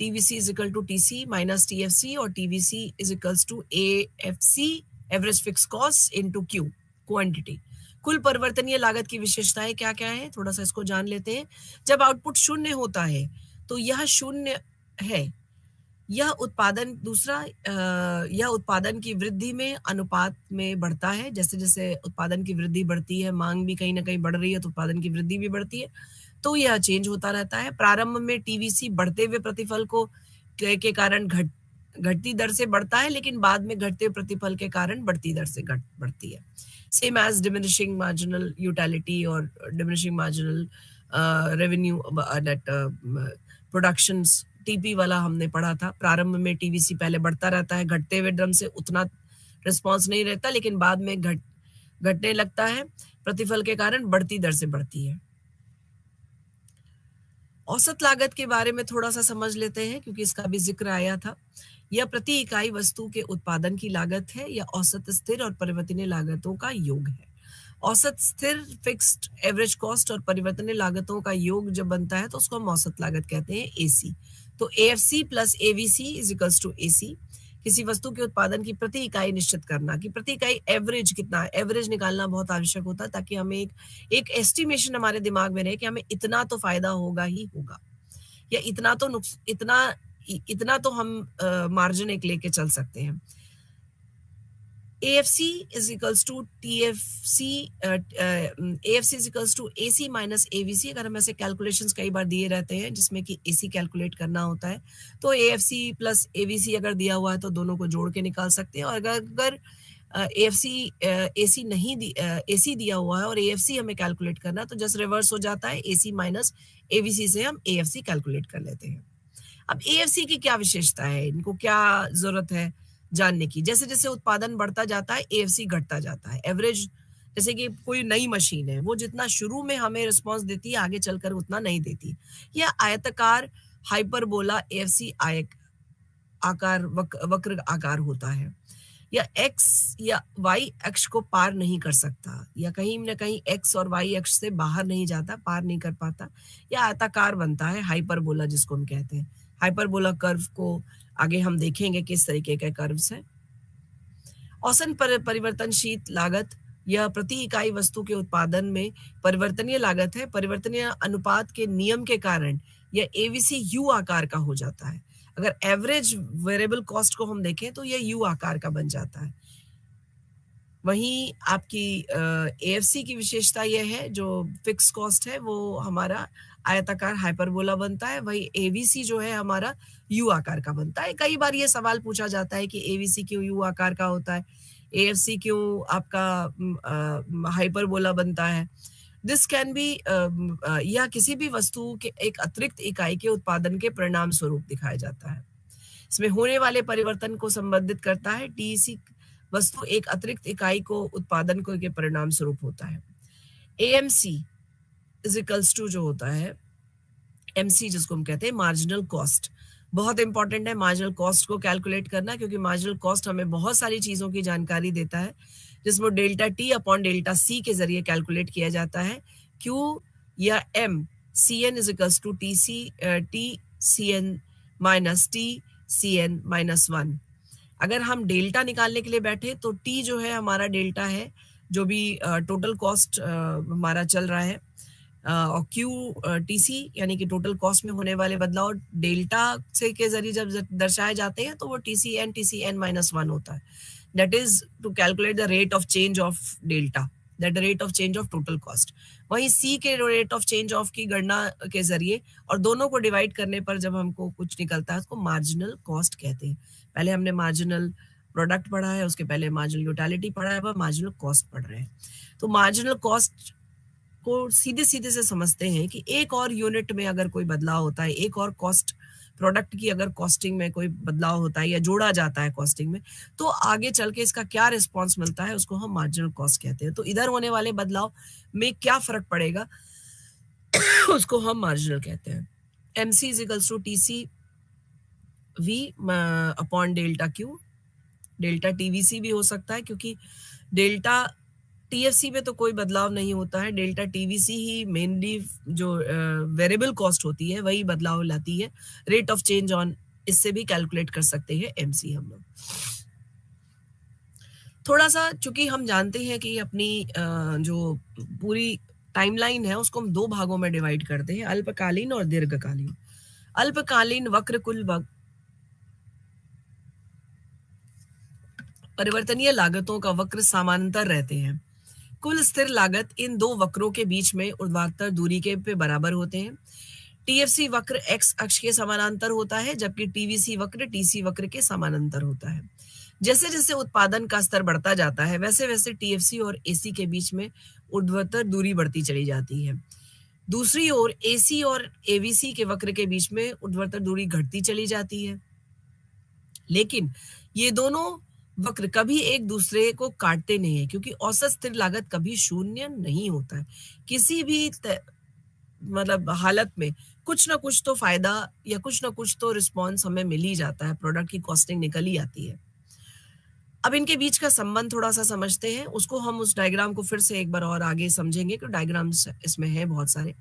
TVC is equal to TC minus TFC, और TVC is equals to AFC average fix cost into Q quantity. कुल परिवर्तनीय लागत की विशेषताएं क्या क्या है, थोड़ा सा इसको जान लेते हैं। जब आउटपुट शून्य होता है तो यह शून्य है। यह उत्पादन यह उत्पादन की वृद्धि में अनुपात में बढ़ता है। जैसे जैसे उत्पादन की वृद्धि बढ़ती है, मांग भी कहीं ना कहीं बढ़ रही है, तो उत्पादन की वृद्धि भी बढ़ती है, तो यह चेंज होता रहता है। प्रारंभ में टीवीसी बढ़ते हुए प्रतिफल को के कारण घटती दर से बढ़ता है, लेकिन बाद में घटते हुए प्रतिफल के कारण बढ़ती दर से बढ़ती है। Same as diminishing marginal utility और diminishing marginal revenue that productions, TP वाला हमने पढ़ा था। प्रारंभ में टीवीसी पहले बढ़ता रहता है, घटते हुए क्रम से उतना रिस्पॉन्स नहीं रहता, लेकिन बाद में घटने लगता है, प्रतिफल के कारण बढ़ती दर से बढ़ती है। औसत लागत के बारे में थोड़ा सा समझ लेते हैं, क्योंकि इसका भी जिक्र आया था। यह प्रति इकाई वस्तु के उत्पादन की लागत है, या औसत स्थिर और परिवर्तनीय लागतों का योग है। औसत स्थिर फिक्स्ड एवरेज कॉस्ट और परिवर्तनीय लागतों का योग जब बनता है तो उसको हम औसत लागत कहते हैं, एसी। तो AFC plus AVC is equals to AC. किसी वस्तु के उत्पादन की प्रति इकाई निश्चित करना कि प्रति इकाई एवरेज कितना है, एवरेज निकालना बहुत आवश्यक होता है ताकि हमें एक एस्टिमेशन हमारे दिमाग में रहे कि हमें इतना तो फायदा होगा ही होगा, या इतना तो नुक्स इतना तो हम मार्जिन एक लेके चल सकते हैं। AFC is equals to TFC, AFC is equals to AC minus AVC। अगर हम ऐसे कैलकुलेशंस कई बार दिए रहते हैं जिसमें कि AC कैलकुलेट करना होता है, तो AFC प्लस AVC अगर दिया हुआ है तो दोनों को जोड़ के निकाल सकते हैं। और अगर AFC AC नहीं AC दिया हुआ है और AFC हमें कैलकुलेट करना है, तो जस्ट रिवर्स हो जाता है, AC माइनस AVC से हम AFC कैलकुलेट कर लेते हैं। अब AFC की क्या विशेषता है, इनको क्या जरूरत है जानने की। जैसे जैसे उत्पादन बढ़ता जाता है AFC घटता जाता है। एवरेज, जैसे कि कोई नई मशीन है, वो जितना शुरू में हमें रिस्पांस देती है आगे चलकर उतना नहीं देती। यह आयताकार हाइपरबोला AFC आकार वक्र आकार होता है। या एक्स या वाई अक्ष को पार नहीं कर सकता, या कहीं ना कहीं एक्स और वाई अक्ष से बाहर नहीं जाता, पार नहीं कर पाता, या आयताकार बनता है, हाइपरबोला जिसको हम कहते हैं। हाइपरबोला कर्व को आगे हम देखेंगे किस तरीके के कर्व्स हैं। औसत परिवर्तनशील लागत यह प्रति इकाई वस्तु के उत्पादन में परिवर्तनीय लागत है। परिवर्तनीय अनुपात के नियम के कारण यह एवीसी यू आकार का हो जाता है। अगर एवरेज वेरिएबल कॉस्ट को हम देखें तो यह यू आकार का बन जाता है। वहीं आपकी एएफसी की विशेषता यह है, जो फिक्स कॉस्ट है वो हमारा आयताकार हाइपरबोला बनता है, वही एवीसी जो है हमारा यू आकार का बनता है। कई बार ये सवाल पूछा जाता है कि एवीसी क्यों यू आकार का होता है, एएफसी क्यों आपका हाइपरबोला बनता है। दिस कैन बी या किसी भी वस्तु के एक अतिरिक्त इकाई के उत्पादन के परिणाम स्वरूप दिखाया जाता है। इसमें होने वाले परिवर्तन को संबंधित करता है। टीसी वस्तु एक अतिरिक्त इकाई को उत्पादन को के परिणाम स्वरूप होता है। एएमसी इज इक्वल्स टू जो होता है एमसी, जिसको हम कहते हैं मार्जिनल कॉस्ट। बहुत इंपॉर्टेंट है मार्जिनल कॉस्ट को कैलकुलेट करना, क्योंकि मार्जिनल कॉस्ट हमें बहुत सारी चीजों की जानकारी देता है, जिसमें delta T upon delta C के जरिए कैलकुलेट किया जाता है। क्यू या M C N is equals to T C N minus T C N minus 1। अगर हम डेल्टा निकालने के लिए बैठे तो टी जो है हमारा डेल्टा है, जो भी टोटल कॉस्ट हमारा चल रहा है, और क्यू टीसी यानी कि टोटल कॉस्ट में होने वाले बदलाव डेल्टा से के जरिए जब दर्शाए जाते हैं तो वो टी सी एन माइनस 1 होता है। That is to calculate the rate of change of delta, that the rate of change of total cost. वहीं सी के रेट ऑफ चेंज ऑफ की गणना के जरिए और दोनों को डिवाइड करने पर जब हमको कुछ निकलता है उसको मार्जिनल कॉस्ट कहते हैं। पहले हमने मार्जिनल प्रोडक्ट पढ़ा है, उसके पहले मार्जिनल यूटिलिटी पढ़ा है, अब मार्जिनल कॉस्ट पढ़ रहे हैं। तो मार्जिनल कॉस्ट को सीधे सीधे से समझते हैं कि एक और यूनिट में अगर कोई बदलाव होता है, एक और कॉस्ट प्रोडक्ट की अगर कॉस्टिंग में कोई बदलाव होता है या जोड़ा जाता है कॉस्टिंग में, तो आगे चल के इसका क्या रिस्पॉन्स मिलता है उसको हम मार्जिनल कॉस्ट कहते हैं। तो इधर होने वाले बदलाव में क्या फर्क पड़ेगा उसको हम मार्जिनल कहते हैं। MC is equals to TC V upon delta Q. Delta TVC भी हो सकता है, क्योंकि डेल्टा टीएफसी में तो कोई बदलाव नहीं होता है, डेल्टा टीवीसी ही मेनली जो वेरिएबल कॉस्ट होती है वही बदलाव लाती है। रेट ऑफ चेंज ऑन इससे भी कैलकुलेट कर सकते हैं एमसी हम लोग। थोड़ा सा चूंकि हम जानते हैं कि अपनी जो पूरी टाइमलाइन है उसको हम दो भागों में डिवाइड करते हैं, अल्पकालीन और दीर्घकालीन। अल्पकालीन वक्र कुल परिवर्तनीय लागतों का वक्र समानांतर रहते हैं। कुल स्थिर लागत इन दो वक्रों के बीच में ऊर्ध्वाधर दूरी के पे बराबर होते हैं। टीएफसी वक्र एक्स अक्ष के समानांतर होता है, जबकि टीवीसी वक्र टीसी वक्र के समानांतर होता है। जैसे जैसे उत्पादन का स्तर बढ़ता जाता है वैसे वैसे टीएफसी और एसी के बीच में ऊर्ध्वाधर दूरी बढ़ती चली जाती है। दूसरी ओर एसी और एवीसी के वक्र के बीच में ऊर्ध्वाधर दूरी घटती चली जाती है। लेकिन ये दोनों वक्र कभी एक दूसरे को काटते नहीं है, क्योंकि औसत स्थिर लागत कभी शून्य नहीं होता है। किसी भी मतलब हालत में कुछ ना कुछ तो फायदा या कुछ ना कुछ तो रिस्पॉन्स हमें मिल ही जाता है, प्रोडक्ट की कॉस्टिंग निकल ही आती है। अब इनके बीच का संबंध थोड़ा सा समझते हैं, उसको हम उस डायग्राम को फिर से एक बार और आगे समझेंगे, क्योंकि डायग्राम्स इसमें है बहुत सारे।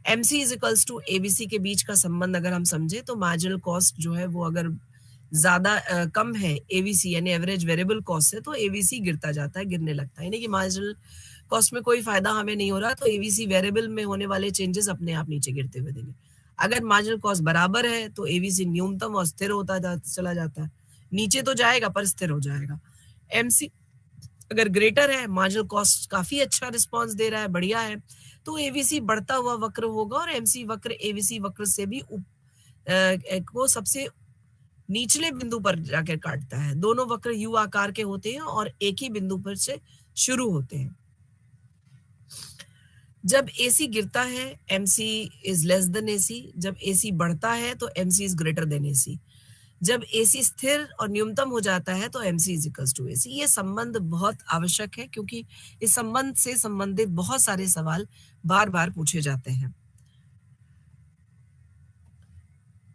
MC is equals to ABC के बीच का संबंध अगर हम समझे तो मार्जिनल कॉस्ट जो है वो अगर ज्यादा कम है एवीसी यानी एवरेज वेरिएबल कॉस्ट से, तो एवीसी गिरता जाता है, गिरने लगता है, यानी कि मार्जिनल कॉस्ट में कोई फायदा हमें नहीं हो रहा, तो एवीसी वेरिएबल में होने वाले चेंजेस अपने आप नीचे गिरते हुए देंगे। अगर मार्जिनल कॉस्ट बराबर है तो एवीसी न्यूनतम और स्थिर चला जाता है, नीचे तो जाएगा पर स्थिर हो जाएगा। एमसी अगर ग्रेटर है, मार्जिनल कॉस्ट काफी अच्छा रिस्पॉन्स दे रहा है, बढ़िया है, तो एवीसी बढ़ता हुआ वक्र होगा, और एमसी वक्र एवीसी वक्र से भी वो सबसे निचले बिंदु पर जाकर काटता है। दोनों वक्र यू आकार के होते हैं और एक ही बिंदु पर से शुरू होते हैं। जब एसी गिरता है MC is less than AC, जब एसी बढ़ता है तो MC is greater than AC, जब एसी स्थिर और न्यूनतम हो जाता है तो MC is equals to AC. ये संबंध बहुत आवश्यक है क्योंकि इस संबंध से संबंधित बहुत सारे सवाल बार बार पूछे जाते हैं।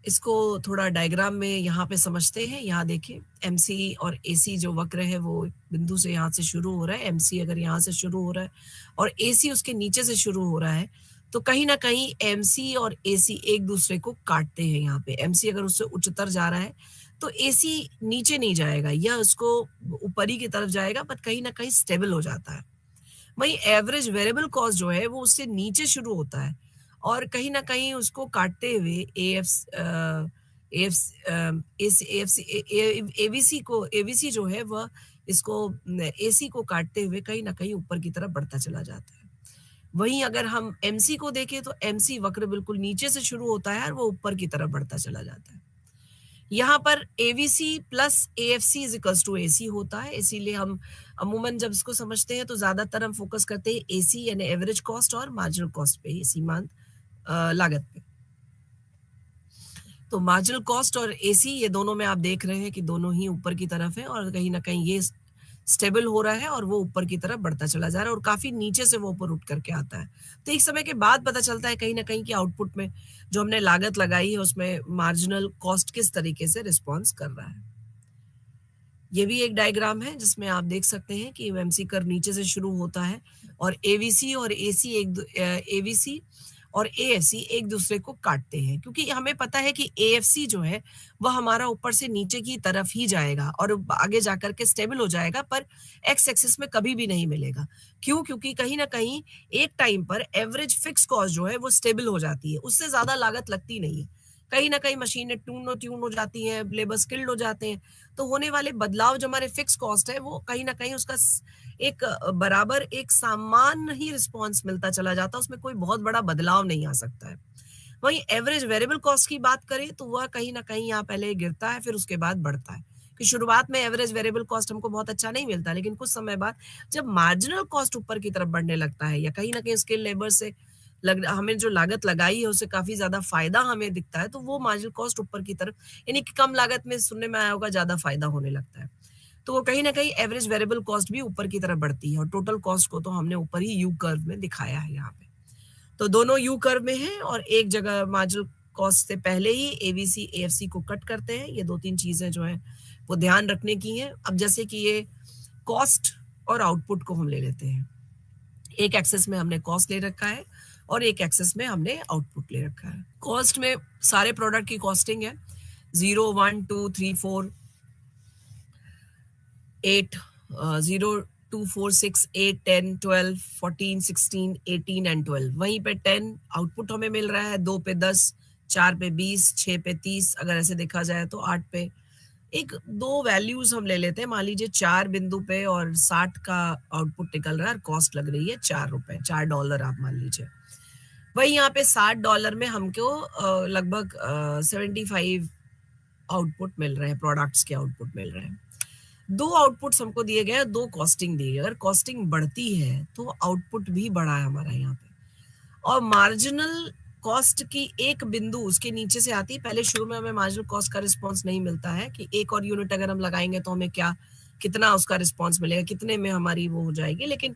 इसको थोड़ा डायग्राम में यहाँ पे समझते हैं। यहाँ देखिए एमसी और एसी जो वक्र है वो बिंदु से यहाँ से शुरू हो रहा है, एमसी अगर यहाँ से शुरू हो रहा है और एसी उसके नीचे से शुरू हो रहा है, तो कहीं ना कहीं एमसी और एसी एक दूसरे को काटते हैं। यहाँ पे एमसी अगर उससे उच्चतर जा रहा है तो एसी नीचे नहीं जाएगा, यह उसको ऊपरी की तरफ जाएगा, पर कहीं ना कहीं स्टेबल हो जाता है। वही एवरेज वेरिएबल कॉस्ट जो है वो उससे नीचे शुरू होता है और कहीं ना कहीं उसको काटते हुए एवीसी जो है वह इसको एसी को काटते हुए कहीं ना कहीं ऊपर की तरफ बढ़ता चला जाता है। वहीं अगर हम एमसी को देखें तो एमसी वक्र बिल्कुल नीचे से शुरू होता है और वो ऊपर की तरफ बढ़ता चला जाता है। यहाँ पर AVC plus AFC is equals to AC होता है, इसीलिए हम अमूमन जब इसको समझते हैं तो ज्यादातर हम फोकस करते हैं एसी यानी एवरेज कॉस्ट और मार्जिनल कॉस्ट पे, सीमांत लागत पे। तो मार्जिनल कॉस्ट और एसी ये दोनों में आप देख रहे हैं कि दोनों ही ऊपर की तरफ है और कहीं ना कहीं ये स्टेबल हो रहा है और वो ऊपर की तरफ बढ़ता चला जा रहा है और काफी नीचे से वो ऊपर उठ करके आता है। तो एक समय के बाद पता चलता है कहीं ना कहीं कि आउटपुट में जो हमने लागत लगाई है उसमें मार्जिनल कॉस्ट किस तरीके से रिस्पॉन्स कर रहा है। ये भी एक डायग्राम है जिसमें आप देख सकते हैं कि एमसी कर्व नीचे से शुरू होता है और एवीसी और एवीसी और एएफसी एक दूसरे को काटते हैं, क्योंकि हमें पता है कि एएफसी जो है वह हमारा ऊपर से नीचे की तरफ ही जाएगा और आगे जाकर के स्टेबल हो जाएगा, पर एक्स एक्सिस में कभी भी नहीं मिलेगा। क्यों? क्योंकि कहीं ना कहीं एक टाइम पर एवरेज फिक्स कॉस्ट जो है वो स्टेबल हो जाती है, उससे ज्यादा लागत लगती नहीं है। कहीं ना कहीं मशीनें ट्यून हो जाती हैं, लेबर स्किल्ड हो जाते हैं, तो होने वाले बदलाव जो हमारे फिक्स कॉस्ट है वो कहीं ना कहीं उसका एक बराबर एक सामान्य ही रिस्पॉन्स मिलता चला जाता है, उसमें कोई बहुत बड़ा बदलाव नहीं आ सकता है। वहीं एवरेज वेरिएबल कॉस्ट की बात करें तो वह कहीं ना कहीं यहाँ पहले गिरता है फिर उसके बाद बढ़ता है, कि शुरुआत में एवरेज वेरिएबल कॉस्ट हमको बहुत अच्छा नहीं मिलता, लेकिन कुछ समय बाद जब मार्जिनल कॉस्ट ऊपर की तरफ बढ़ने लगता है या कहीं ना कहीं स्किल लेबर से हमें जो लागत लगाई है उससे काफी ज्यादा फायदा हमें दिखता है, तो वो मार्जिनल कॉस्ट ऊपर की तरफ, यानी कि कम लागत में सुनने में आया होगा ज्यादा फायदा होने लगता है, तो वो कहीं ना कहीं एवरेज वेरिएबल कॉस्ट भी ऊपर की तरफ बढ़ती है और टोटल कॉस्ट को तो हमने ऊपर ही यू कर्व में दिखाया है यहाँ पे। तो दोनों यू कर्व में है और एक जगह मार्जिनल कॉस्ट से पहले ही एवीसी एएफसी को कट करते हैं। ये दो तीन चीजें जो है वो ध्यान रखने की हैं। अब जैसे कि ये कॉस्ट और आउटपुट को हम ले लेते हैं, एक एक्सेस में हमने कॉस्ट ले रखा है और एक एक्सेस में हमने आउटपुट ले रखा है। कॉस्ट में सारे प्रोडक्ट की कॉस्टिंग है, 0 1 2 3 4 8 0 2 4 6 8 10 12 14 16 18 एंड 12। वहीं पे 10 आउटपुट हमें मिल रहा है, 2 पे 10, 4 पे 20, 6 पे 30, अगर ऐसे देखा जाए तो 8 पे एक दो वैल्यूज हम ले लेते हैं। मान लीजिए 4 बिंदु पे और 60 का आउटपुट निकल रहा है, कॉस्ट लग रही है $4, $4 आप मान लीजिए। वही यहाँ पे $60 में हमको लगभग 75 आउटपुट मिल रहे हैं, प्रोडक्ट्स के आउटपुट मिल रहे हैं। दो आउटपुट्स हमको दिए गए, दो कॉस्टिंग दी गई। अगर कॉस्टिंग बढ़ती है तो आउटपुट भी बढ़ा है हमारा यहाँ पे, और मार्जिनल कॉस्ट की एक बिंदु उसके नीचे से आती है। पहले शुरू में हमें मार्जिनल कॉस्ट का रिस्पॉन्स नहीं मिलता है कि एक और यूनिट अगर हम लगाएंगे तो हमें क्या कितना उसका रिस्पॉन्स मिलेगा, कितने में हमारी वो हो जाएगी, लेकिन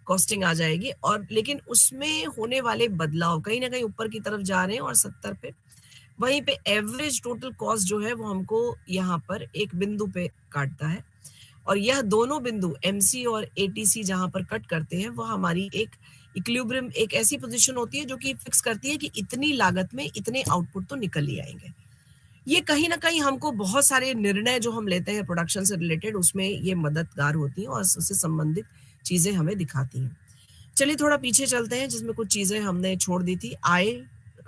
कॉस्टिंग आ जाएगी। और लेकिन उसमें होने वाले बदलाव कहीं ना कहीं ऊपर की तरफ जा रहे हैं और 70 पे, वहीं पे एवरेज टोटल कॉस्ट जो है वो हमको यहाँ पर एक बिंदु पे काटता है, और यह दोनों बिंदु एमसी और एटीसी जहां पर कट करते हैं वह हमारी एक इक्विलिब्रियम, एक ऐसी पोजीशन होती है जो कि फिक्स करती है कि इतनी लागत में इतने आउटपुट तो निकल ही आएंगे। ये कहीं ना कहीं हमको बहुत सारे निर्णय जो हम लेते हैं प्रोडक्शन से रिलेटेड, उसमें ये मददगार होती हैं और उससे संबंधित चीजें हमें दिखाती हैं। चलिए थोड़ा पीछे चलते हैं, जिसमें कुछ चीजें हमने छोड़ दी थी। आय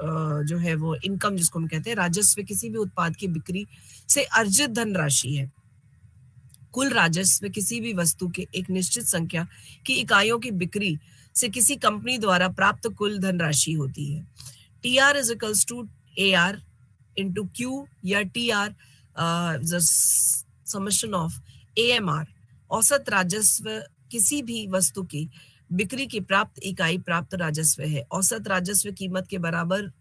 जो है वो इनकम जिसको हम कहते हैं, राजस्व किसी भी उत्पाद की बिक्री से अर्जित धनराशि है। कुल राजस्व किसी भी वस्तु के एक निश्चित संख्या की इकाइयों की बिक्री से किसी कंपनी द्वारा प्राप्त कुल धनराशि होती है। T R is equals to A R into Q, या T R summation of A M R. औसत राजस्व किसी भी वस्तु की बिक्री की प्राप्त इकाई प्राप्त राजस्व है। औसत राजस्व कीमत के बराबर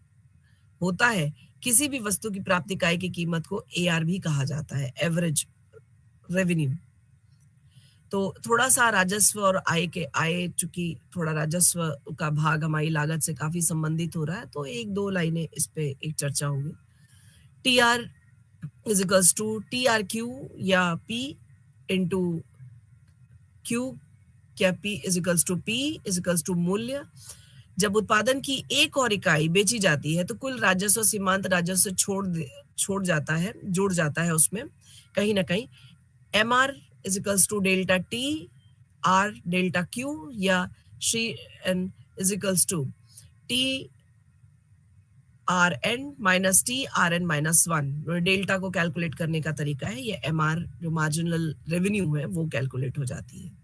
होता है। किसी भी वस्तु की प्राप्त इकाई की कीमत को ए आर भी कहा जाता है, एवरेज रेवेन्यू। तो थोड़ा सा राजस्व और आय चूंकि थोड़ा राजस्व का भाग हमारी लागत से काफी संबंधित हो रहा है, तो एक दो लाइनें इस पे एक चर्चा होगी। T R is equals to T R Q या पी इंटू क्यू, क्या P is equals to P is equals to मूल्य। जब उत्पादन की एक और इकाई बेची जाती है तो कुल राजस्व सीमांत राजस्व छोड़ जाता है, जुड़ जाता है उसमें कहीं ना कहीं। M R is equals to delta T R delta Q, या C N is equals to T R N minus T R N minus one. Delta को कैलकुलेट करने का तरीका है ये। एम आर जो मार्जिनल रेवेन्यू है वो कैलकुलेट हो जाती है।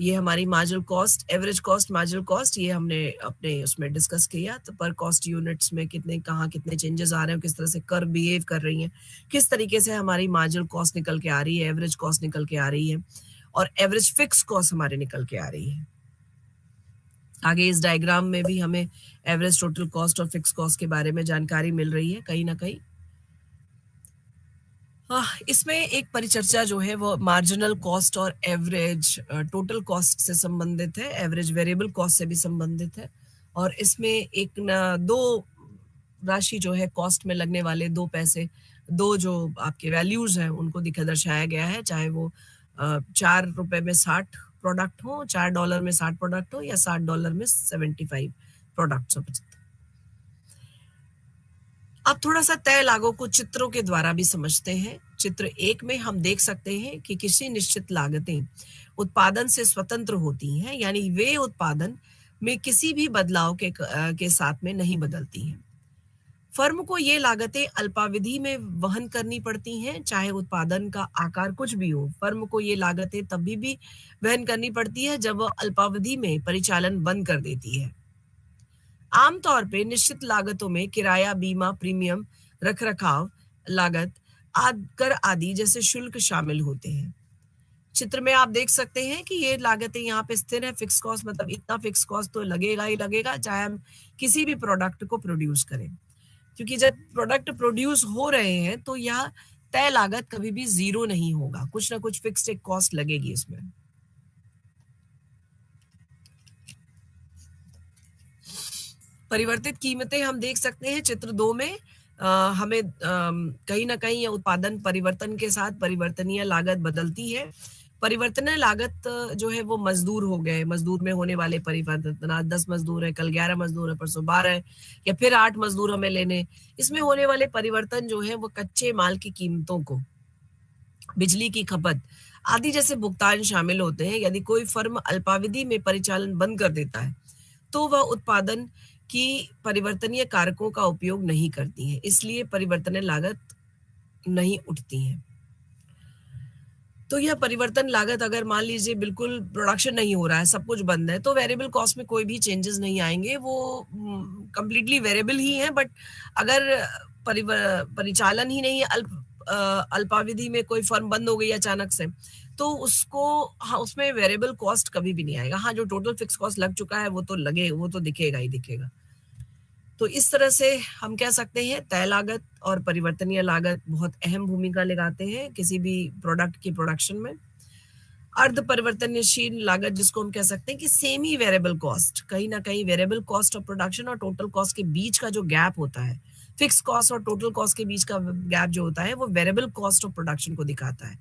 ये हमारी marginal cost, average cost, marginal cost, ये हमने अपने उसमें डिस्कस किया। तो पर कॉस्ट यूनिट्स में कितने चेंजेस आ रहे हैं, किस तरह से कर्व बिहेव कर रही हैं, किस तरीके से हमारी मार्जिनल कॉस्ट निकल के आ रही है, एवरेज कॉस्ट निकल के आ रही है, और एवरेज फिक्स कॉस्ट हमारे निकल के आ रही है। आगे इस डायग्राम में भी हमें एवरेज टोटल कॉस्ट और फिक्स कॉस्ट के बारे में जानकारी मिल रही है कहीं ना कहीं। इसमें एक परिचर्चा जो है वो मार्जिनल कॉस्ट और एवरेज टोटल कॉस्ट से संबंधित है, एवरेज वेरिएबल कॉस्ट से भी संबंधित है। और इसमें एक दो राशि जो है कॉस्ट में लगने वाले दो पैसे, दो जो आपके वैल्यूज हैं उनको दर्शाया गया है, चाहे वो $4 में 60 प्रोडक्ट हो, $4 में 60 प्रोडक्ट हो, या $60 में 75 प्रोडक्ट्स हो। अब थोड़ा सा तय लागों को चित्रों के द्वारा भी समझते हैं। चित्र 1 में हम देख सकते हैं कि किसी निश्चित लागतें उत्पादन से स्वतंत्र होती हैं, यानी वे उत्पादन में किसी भी बदलाव के साथ में नहीं बदलती हैं। फर्म को ये लागतें अल्पावधि में वहन करनी पड़ती हैं, चाहे उत्पादन का आकार कुछ भी हो। फर्म को ये लागतें तभी भी वहन करनी पड़ती है जब वह अल्पावधि में परिचालन बंद कर देती है। आमतौर पे निश्चित लागतों में किराया, बीमा, प्रीमियम, रखरखाव लागत, कर आदि जैसे शुल्क शामिल होते हैं। चित्र में आप देख सकते हैं कि ये लागतें यहाँ पे स्थिर है। फिक्स कॉस्ट मतलब इतना फिक्स कॉस्ट तो लगेगा ही लगेगा, चाहे हम किसी भी प्रोडक्ट को प्रोड्यूस करें, क्योंकि जब प्रोडक्ट प्रोड्यूस हो रहे हैं तो यह तय लागत कभी भी जीरो नहीं होगा, कुछ ना कुछ फिक्स्ड एक कॉस्ट लगेगी इसमें। परिवर्तित कीमतें हम देख सकते हैं चित्र 2 में। हमें कहीं ना कहीं उत्पादन परिवर्तन के साथ परिवर्तनीय लागत बदलती है। परिवर्तनीय लागत जो है वो मजदूर हो गए, मजदूर में होने वाले परिवर्तन, आज 10 मजदूर है, कल 11 मजदूर है, परसों 12 है, या फिर 8 मजदूर हमें लेने। इसमें होने वाले परिवर्तन जो है वो कच्चे माल की कीमतों को, बिजली की खपत आदि जैसे भुगतान शामिल होते हैं। यदि कोई फर्म अल्पावधि में परिचालन बंद कर देता है तो वह उत्पादन की परिवर्तनीय कारकों का उपयोग नहीं करती है, इसलिए परिवर्तनीय लागत नहीं उठती है। तो यह परिवर्तन लागत, अगर मान लीजिए बिल्कुल प्रोडक्शन नहीं हो रहा है, सब कुछ बंद है, तो वेरिएबल कॉस्ट में कोई भी चेंजेस नहीं आएंगे, वो कंप्लीटली वेरिएबल ही है। बट अगर परिचालन ही नहीं है, अल्पावधि में कोई फर्म बंद हो गई अचानक से, तो उसको, हाँ, उसमें वेरिएबल कॉस्ट कभी भी नहीं आएगा। हाँ, जो टोटल फिक्स कॉस्ट लग चुका है वो तो दिखेगा ही दिखेगा। तो इस तरह से हम कह सकते हैं तय लागत और परिवर्तनीय लागत बहुत अहम भूमिका निभाते हैं किसी भी प्रोडक्ट की प्रोडक्शन में। अर्ध परिवर्तनशील लागत जिसको हम कह सकते हैं कि सेमी वेरिएबल कॉस्ट, कहीं ना कहीं वेरिएबल कॉस्ट ऑफ प्रोडक्शन और टोटल कॉस्ट के बीच का जो गैप होता है, फिक्स कॉस्ट और टोटल कॉस्ट के बीच का गैप जो होता है वो वेरिएबल कॉस्ट ऑफ प्रोडक्शन को दिखाता है।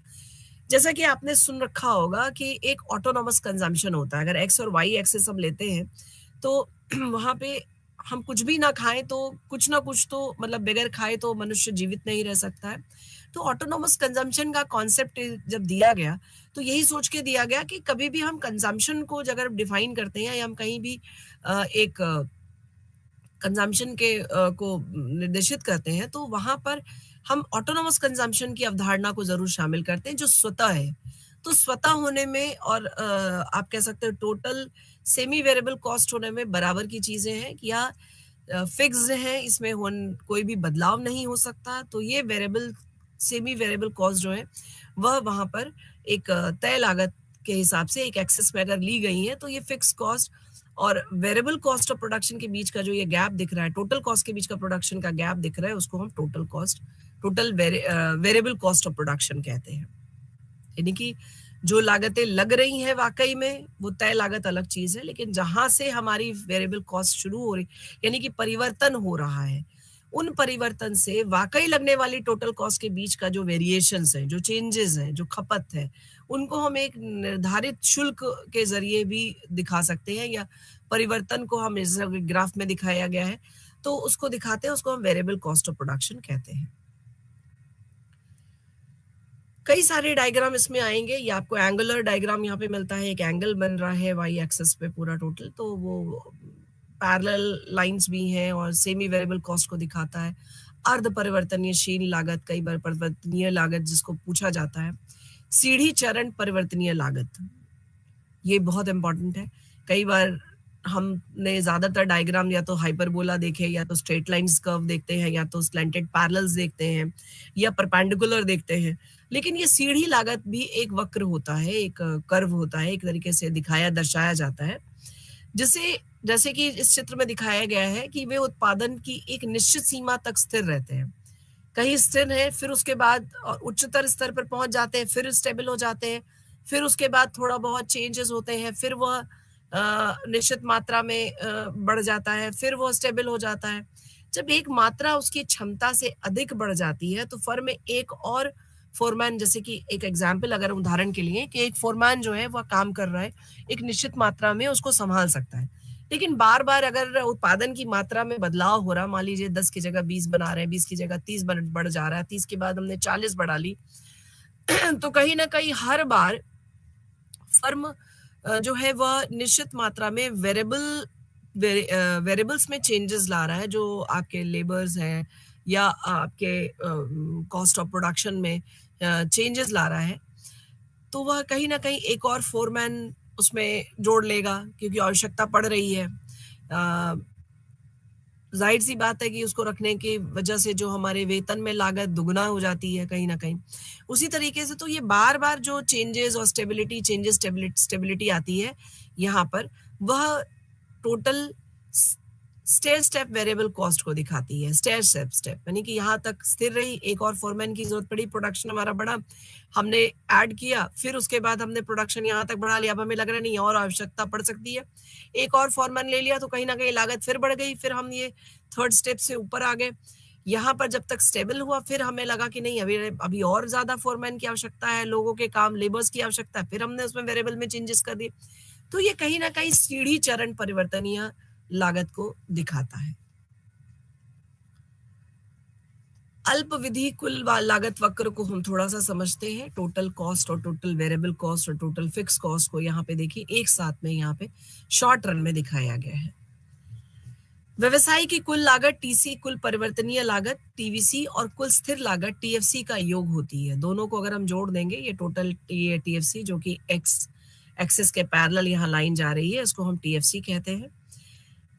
जैसा कि आपने सुन रखा होगा कि एक ऑटोनॉमस कंजम्पशन होता है। अगर एक्स और वाई एक्सेस हम लेते हैं तो वहां पे हम कुछ भी ना खाएं तो कुछ ना कुछ तो मतलब बगैर खाए तो मनुष्य जीवित नहीं रह सकता है। तो ऑटोनोमस कंजम्पशन का कॉन्सेप्ट जब दिया गया तो यही सोच के दिया गया कि कभी भी हम कंजम्पशन को अगर डिफाइन करते हैं या हम कहीं भी एक कंजम्पशन के को निर्देशित करते हैं तो वहां पर हम ऑटोनोमस कंजम्पशन की अवधारणा को जरूर शामिल करते हैं जो स्वतः है। तो स्वतः होने में और आप कह सकते हो टोटल सेमी वेरिएबल कॉस्ट होने में बराबर की चीजें हैं कि या फिक्स्ड है, इसमें कोई भी बदलाव नहीं हो सकता। तो ये वेरिएबल सेमी वेरिएबल कॉस्ट जो है वह वहां पर एक तय लागत के हिसाब से एक एक्सेस में अगर ली गई है तो ये फिक्स कॉस्ट और वेरिएबल कॉस्ट ऑफ प्रोडक्शन के बीच का जो ये गैप दिख रहा है, टोटल कॉस्ट के बीच का प्रोडक्शन का गैप दिख रहा है, उसको हम total cost, total variable cost of production कहते हैं। यानी कि जो लागतें लग रही हैं वाकई में वो तय लागत अलग चीज है, लेकिन जहां से हमारी वेरिएबल कॉस्ट शुरू हो रही यानी कि परिवर्तन हो रहा है, उन परिवर्तन से वाकई लगने वाली टोटल कॉस्ट के बीच का जो वेरिएशंस है, जो चेंजेस हैं, जो खपत है, उनको हम एक निर्धारित शुल्क के जरिए भी दिखा सकते हैं या परिवर्तन को हम इस ग्राफ में दिखाया गया है तो उसको दिखाते हैं, उसको हम वेरिएबल कॉस्ट ऑफ प्रोडक्शन कहते हैं। कई सारे डायग्राम इसमें आएंगे, ये आपको एंगुलर डायग्राम यहाँ पे मिलता है, एक एंगल बन रहा है वाई एक्सिस पे पूरा टोटल, तो वो पैरेलल लाइंस भी हैं और सेमी वेरिएबल कॉस्ट को दिखाता है। अर्ध परिवर्तनीयशील लागत, कई बार परिवर्तनीय लागत जिसको पूछा जाता है, सीढ़ी चरण परिवर्तनीय लागत, ये बहुत इंपॉर्टेंट है। कई बार हमने ज्यादातर डायग्राम या तो हाइपरबोला देखे या तो स्ट्रेट लाइंस कर्व देखते हैं या तो स्लैंटेड पैरेलल्स देखते हैं या परपेंडिकुलर देखते हैं, लेकिन ये सीढ़ी लागत भी एक वक्र होता है, एक कर्व होता है, एक तरीके से दिखाया दर्शाया जाता है, जिसे जैसे कि इस चित्र में दिखाया गया है कि वे उत्पादन की एक निश्चित सीमा तक स्थिर रहते हैं, कहीं स्थिर है, फिर उसके बाद उच्चतर स्तर पर पहुंच जाते हैं, फिर स्टेबल हो जाते हैं, फिर उसके बाद थोड़ा बहुत चेंजेस होते हैं, फिर वह निश्चित मात्रा में बढ़ जाता है, फिर वो स्टेबल हो जाता है। जब एक मात्रा उसकी क्षमता से अधिक बढ़ जाती है तो फर्म में एक और फोरमैन, जैसे कि एक एग्जाम्पल अगर उदाहरण के लिए कि एक फोरमैन जो है वह काम कर रहा है एक निश्चित मात्रा में, उसको संभाल सकता है, लेकिन बार बार अगर उत्पादन की मात्रा में बदलाव हो रहा, मान लीजिए 10 की जगह 20 बना रहे हैं, 20 की जगह 30 बढ़ जा रहा है, 30 के बाद हमने 40 बढ़ा ली तो कहीं ना कहीं हर बार फर्म जो है वह निश्चित मात्रा में वेरिएबल्स में चेंजेस ला रहा है, जो आपके लेबर्स हैं या आपके कॉस्ट ऑफ प्रोडक्शन में चेंजेस ला रहा है, तो वह कहीं ना कहीं एक और फोरमैन उसमें जोड़ लेगा क्योंकि आवश्यकता पड़ रही है। जाहिर सी बात है कि उसको रखने की वजह से जो हमारे वेतन में लागत दुगना हो जाती है कहीं ना कहीं। उसी तरीके से तो ये बार बार जो चेंजेस और स्टेबिलिटी आती है यहाँ पर, वह total stair step variable cost को दिखाती है। स्टेयर स्टेप स्टेप यानी कि यहाँ तक स्थिर रही, एक और फोरमैन की जरूरत पड़ी, प्रोडक्शन हमारा बढ़ा, हमने ऐड किया, फिर उसके बाद हमने प्रोडक्शन यहाँ तक बढ़ा लिया, अब हमें लग रहा नहीं और आवश्यकता पड़ सकती है, एक और फोरमैन ले लिया तो कहीं ना कहीं लागत फिर बढ़ गई, फिर हम ये थर्ड स्टेप से ऊपर आ गए। यहाँ पर जब तक स्टेबल हुआ फिर हमें लगा कि नहीं अभी और ज्यादा फोरमैन की आवश्यकता है, लोगों के काम, लेबर्स की आवश्यकता है, फिर हमने उसमें वेरिएबल में चेंजेस कर दिए। तो ये कहीं ना कहीं सीढ़ी चरण परिवर्तनीय लागत को दिखाता है। अल्पविधि कुल लागत वक्र को हम थोड़ा सा समझते हैं। टोटल कॉस्ट और टोटल वेरिएबल कॉस्ट और टोटल फिक्स कॉस्ट को यहाँ पे देखिए एक साथ में यहाँ पे शॉर्ट रन में दिखाया गया है। व्यवसाय की कुल लागत टीसी, कुल परिवर्तनीय लागत टीवीसी और कुल स्थिर लागत टीएफसी का योग होती है। दोनों को अगर हम जोड़ देंगे ये टोटल टीएफसी जो कि एक्स एक्सिस के पैरेलल यहाँ लाइन जा रही है, इसको हम टीएफसी कहते हैं।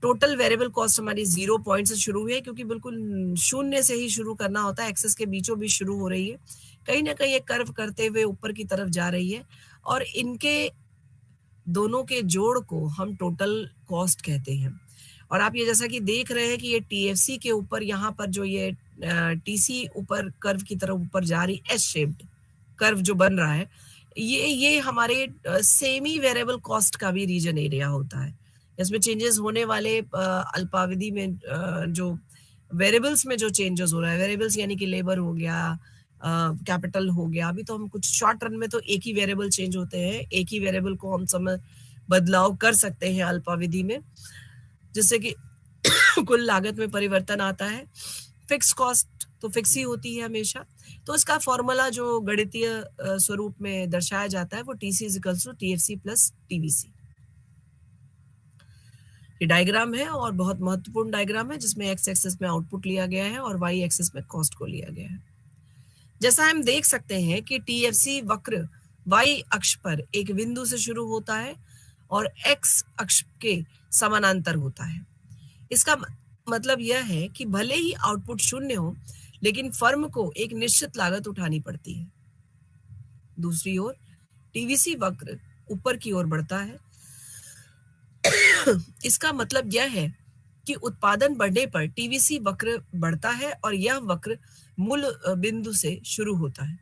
टोटल वेरिएबल कॉस्ट हमारी 0 पॉइंट से शुरू हुई है क्योंकि बिल्कुल शून्य से ही शुरू करना होता है, एक्सेस के बीचों बीच शुरू हो रही है, कहीं ना कहीं एक कर्व करते हुए ऊपर की तरफ जा रही है और इनके दोनों के जोड़ को हम टोटल कॉस्ट कहते हैं। और आप ये जैसा कि देख रहे हैं कि ये टीएफसी के ऊपर यहाँ पर जो ये टीसी ऊपर कर्व की तरफ ऊपर जा रही एस शेप्ड कर्व जो बन रहा है, ये हमारे सेमी वेरिएबल कॉस्ट का भी रीजन एरिया होता है। इसमें चेंजेस होने वाले अल्पावधि में जो वेरिएबल्स में जो चेंजेस हो रहा है, वेरिएबल्स यानी कि लेबर हो गया, कैपिटल हो गया, अभी तो हम कुछ शॉर्ट रन में तो एक ही वेरिएबल चेंज होते हैं, एक ही वेरिएबल को हम समय बदलाव कर सकते हैं अल्पावधि में, जिससे कि कुल लागत में परिवर्तन आता है। फिक्स कॉस्ट तो फिक्स ही होती है हमेशा। तो इसका फॉर्मूला जो गणितीय स्वरूप में दर्शाया जाता है वो TC is equals to TFC plus TVC। ये डायग्राम है और बहुत महत्वपूर्ण डायग्राम है, जिसमें एक्स एक्सिस में आउटपुट लिया गया है और वाई एक्सिस में कॉस्ट को लिया गया है। जैसा हम देख सकते हैं कि TFC वक्र वाई अक्ष पर एक बिंदु से शुरू होता है और एक्स अक्ष के समानांतर होता है। इसका मतलब यह है कि भले ही आउटपुट शून्य हो, लेकिन फर्म को एक निश्चित लागत उठानी पड़ती है। दूसरी ओर TVC वक्र ऊपर की ओर बढ़ता है। इसका मतलब यह है कि उत्पादन बढ़ने पर TVC वक्र बढ़ता है और यह वक्र मूल बिंदु से शुरू होता है,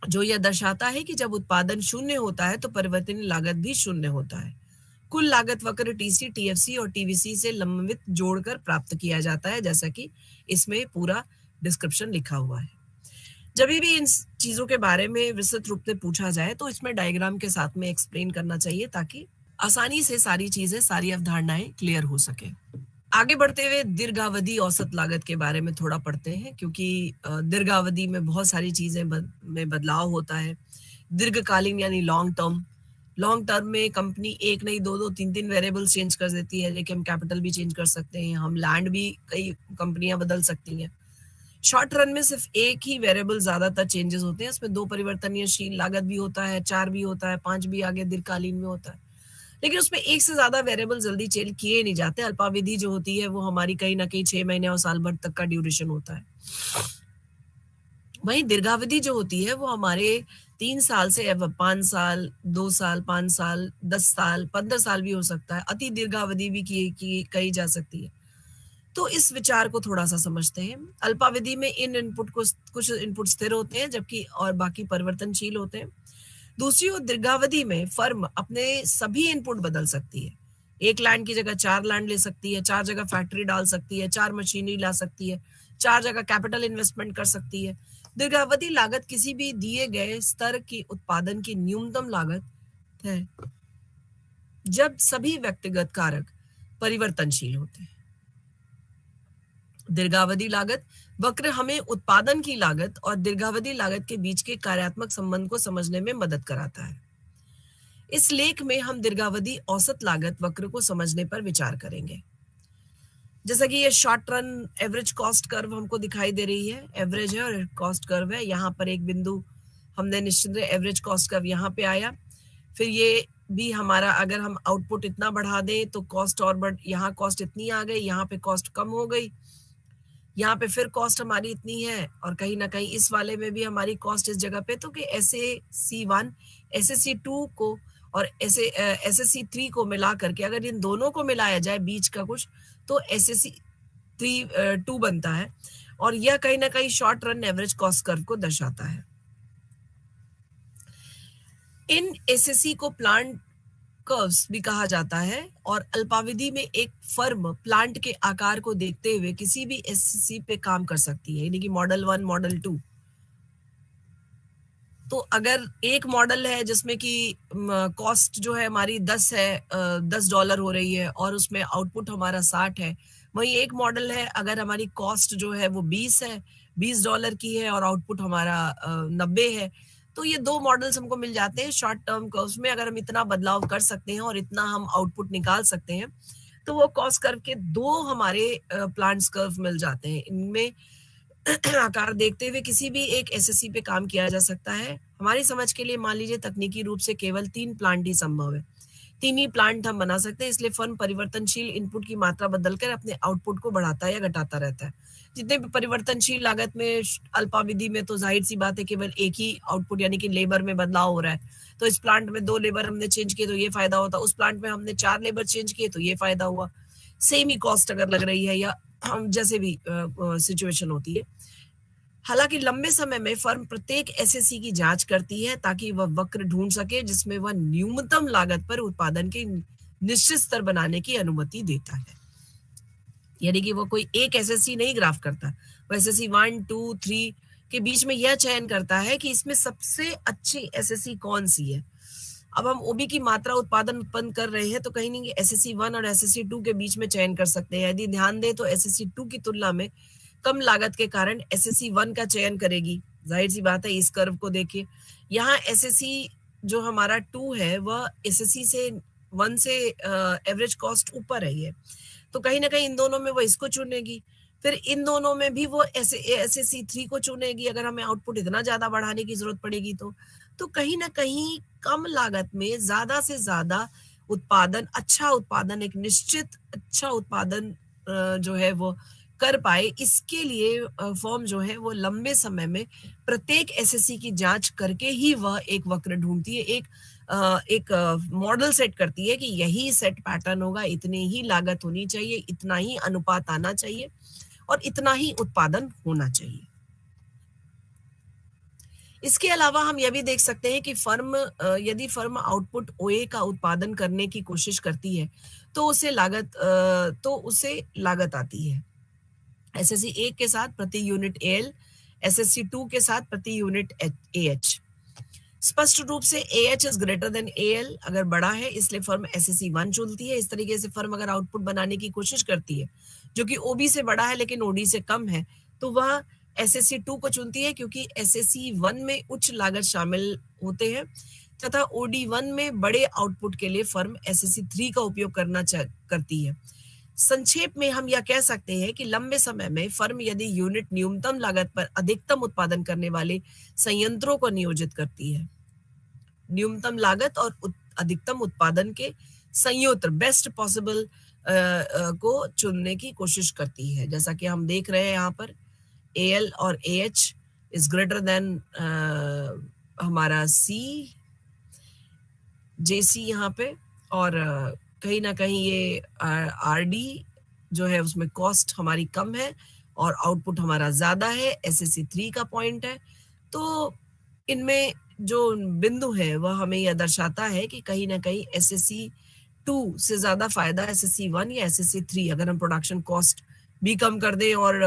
जो यह दर्शाता है कि जब उत्पादन शून्य होता है तो परिवर्तनीय लागत भी शून्य होता है। कुल लागत वक्र TC, TFC और TVC से लंबित जोड़कर प्राप्त किया जाता है, जैसा कि इसमें पूरा डिस्क्रिप्शन लिखा हुआ है। जब भी इन चीजों के बारे में विस्तृत रूप से पूछा जाए तो इसमें डायग्राम के साथ में एक्सप्लेन करना चाहिए, ताकि आसानी से सारी चीजें, सारी अवधारणाएं क्लियर हो सके। आगे बढ़ते हुए दीर्घावधि औसत लागत के बारे में थोड़ा पढ़ते हैं, क्योंकि दीर्घावधि में बहुत सारी चीजें में बदलाव होता है। दीर्घकालीन यानी लॉन्ग टर्म में कंपनी एक नहीं दो तीन वेरिएबल्स चेंज कर देती है, लेकिन हम कैपिटल भी चेंज कर सकते हैं, हम लैंड भी कई कंपनियां बदल सकती हैं। शॉर्ट रन में सिर्फ एक ही वेरिएबल ज्यादातर चेंजेस होते हैं, उसमें 2 परिवर्तनीयशील लागत भी होता है, 4 भी होता है, 5 भी आगे दीर्घकालीन में होता है, लेकिन उसमें एक से ज्यादा वेरिएबल जल्दी चेंज किए नहीं जाते। अल्पावधि जो होती है वो हमारी कहीं ना कहीं 6 महीने और साल भर तक का ड्यूरेशन होता है। वहीं दीर्घावधि जो होती है वो हमारे 3 साल से 5 साल, 2 साल, 5 साल, 10 साल, 15 साल भी हो सकता है। अति दीर्घावधि भी कही जा सकती है। तो इस विचार को थोड़ा सा समझते हैं। अल्पावधि में कुछ इनपुट स्थिर होते हैं, जबकि और बाकी परिवर्तनशील होते हैं। दूसरी ओर दीर्घावधि में फर्म अपने सभी इनपुट बदल सकती है। एक लैंड की जगह 4 लैंड ले सकती है, 4 जगह फैक्ट्री डाल सकती है, 4 मशीनरी ला सकती है, 4 जगह कैपिटल इन्वेस्टमेंट कर सकती है। दीर्घावधि लागत किसी भी दिए गए स्तर की उत्पादन की न्यूनतम लागत है, जब सभी व्यक्तिगत कारक परिवर्तनशील होते हैं। दीर्घावधि लागत वक्र हमें उत्पादन की लागत और दीर्घावधि लागत के बीच के कार्यात्मक संबंध को समझने में मदद कराता है। इस लेख में हम दीर्घावधि औसत लागत वक्र को समझने पर विचार करेंगे। जैसा कि ये short run average cost curve हमको दिखाई दे रही है, एवरेज है और कॉस्ट कर्व है। यहाँ पर एक बिंदु हमने निश्चित एवरेज कॉस्ट कर्व यहाँ पे आया, फिर ये भी हमारा, अगर हम आउटपुट इतना बढ़ा दें तो कॉस्ट और यहाँ कॉस्ट इतनी आ गई, यहाँ पे कॉस्ट कम हो गई, यहाँ पे फिर कॉस्ट हमारी इतनी है, और कहीं ना कहीं इस वाले में भी हमारी कॉस्ट इस जगह पे, तो कि SAC1 SAC2 को और SAC3 को मिला करके अगर इन दोनों को मिलाया जाए बीच का कुछ, तो SAC2 बनता है, और यह कहीं ना कहीं short run average cost curve को दर्शाता है। इन SAC को प्लांट कर्व्स भी कहा जाता है, और अल्पावधि में एक फर्म प्लांट के आकार को देखते हुए किसी भी SAC पे काम कर सकती है, यानी कि मॉडल 1, मॉडल 2। तो अगर एक मॉडल है जिसमें कि कॉस्ट जो है हमारी 10 है, $10 हो रही है, और उसमें आउटपुट हमारा 60 है, वहीं एक मॉडल है अगर हमारी कॉस्ट जो है वो 20 है, $20 की है, और आउटपुट हमारा 90 है। तो ये 2 मॉडल्स हमको मिल जाते हैं शॉर्ट टर्म कर्व्स में। अगर हम इतना बदलाव कर सकते हैं और इतना हम आउटपुट निकाल सकते हैं, तो वो कॉस्ट कर्व के 2 हमारे प्लांट्स कर्व मिल जाते हैं। इनमें आकार देखते हुए किसी भी एक SAC पे काम किया जा सकता है। हमारी समझ के लिए मान लीजिए तकनीकी रूप से केवल 3 प्लांट ही संभव है, 3 ही प्लांट हम बना सकते हैं, इसलिए फर्म परिवर्तनशील इनपुट की मात्रा बदलकर अपने आउटपुट को बढ़ाता है या घटाता रहता है। जितने भी परिवर्तनशील लागत में अल्पावधि में तो जाहिर सी बात है केवल एक ही आउटपुट, यानी कि लेबर में बदलाव हो रहा है। तो इस प्लांट में 2 लेबर हमने चेंज किए तो ये फायदा होता, उस प्लांट में हमने 4 लेबर चेंज किए तो ये फायदा हुआ। सेम ही कॉस्ट अगर लग रही है या जैसे भी सिचुएशन होती है। हालांकि लंबे समय में फर्म प्रत्येक SAC की जांच करती है ताकि वह वक्र ढूंढ सके जिसमें वह न्यूनतम लागत पर उत्पादन के निश्चित स्तर बनाने की अनुमति देता है। यानी कि वो कोई एक SAC नहीं ग्राफ करता, वो SAC 1, 2, 3 के बीच में यह चयन करता है कि इसमें सबसे अच्छी SAC कौन सी है। अब हम ओबी की मात्रा उत्पादन उत्पन्न कर रहे हैं तो कहीं नहीं एसएससी 1 और एसएससी 2 के बीच में चयन कर सकते हैं। यदि ध्यान दें तो एसएससी 2 की तुलना में कम लागत के कारण एसएससी 1 का चयन करेगी। जाहिर सी बात है, इस कर्व को देखिए, यहाँ एसएससी जो हमारा 2 है वह एसएससी से 1 से एवरेज कॉस्ट ऊपर है ये, तो कहीं ना कहीं इन दोनों में वो इसको चुनेगी। फिर इन दोनों में भी वो एसएससी 3 को चुनेगी अगर हमें आउटपुट इतना ज्यादा बढ़ाने की जरूरत पड़ेगी तो कहीं ना कहीं कम लागत में ज्यादा से ज्यादा उत्पादन, अच्छा उत्पादन, एक निश्चित अच्छा उत्पादन जो है वो कर पाए, इसके लिए फर्म जो है वो लंबे समय में प्रत्येक एसएससी की जांच करके ही वह एक वक्र ढूंढती है, एक मॉडल सेट करती है कि यही सेट पैटर्न होगा, इतनी ही लागत होनी चाहिए, इतना ही अनुपात आना चाहिए और इतना ही उत्पादन होना चाहिए। इसके अलावा हम यह भी देख सकते हैं कि यदि फर्म आउटपुट ओए का उत्पादन करने की कोशिश करती है तो उसे लागत आती है एसएससी 1 के साथ प्रति यूनिट एल, एसएससी 2 के साथ प्रति यूनिट एएच। स्पष्ट रूप से AH is greater then AL अगर बड़ा है, इसलिए फर्म एसएससी 1 चुनती है। इस तरीके से फर्म अगर आउटपुट बनाने की कोशिश करती है जो कि ओबी से बड़ा है लेकिन ओडी से कम है, तो वह एसएससी 2 को चुनती है क्योंकि एसएससी 1 में उच्च लागत शामिल होते हैं तथा ओडी 1 में बड़े आउटपुट के लिए फर्म एसएससी 3 का उपयोग करती है। संक्षेप में हम यह कह सकते हैं कि लंबे समय में फर्म यदि यूनिट न्यूनतम लागत पर अधिकतम उत्पादन करने वाले संयंत्रों को नियोजित करती है, न्यूनतम लागत और अधिकतम उत्पादन के संयंत्र बेस्ट पॉसिबल को चुनने की कोशिश करती है। जैसा कि हम देख रहे हैं यहाँ पर एएल और एएच इज ग्रेटर देन हमारा सी जेसी यहाँ पे, और कहीं ना कहीं ये आरडी जो है उसमें कॉस्ट हमारी कम है और आउटपुट हमारा ज्यादा है, एसएससी 3 का पॉइंट है। तो इनमें जो बिंदु है वह हमें यह दर्शाता है कि कहीं ना कहीं एसएससी 2 से ज्यादा फायदा एसएससी 1 या एसएससी 3, अगर हम प्रोडक्शन कॉस्ट भी कम कर दें और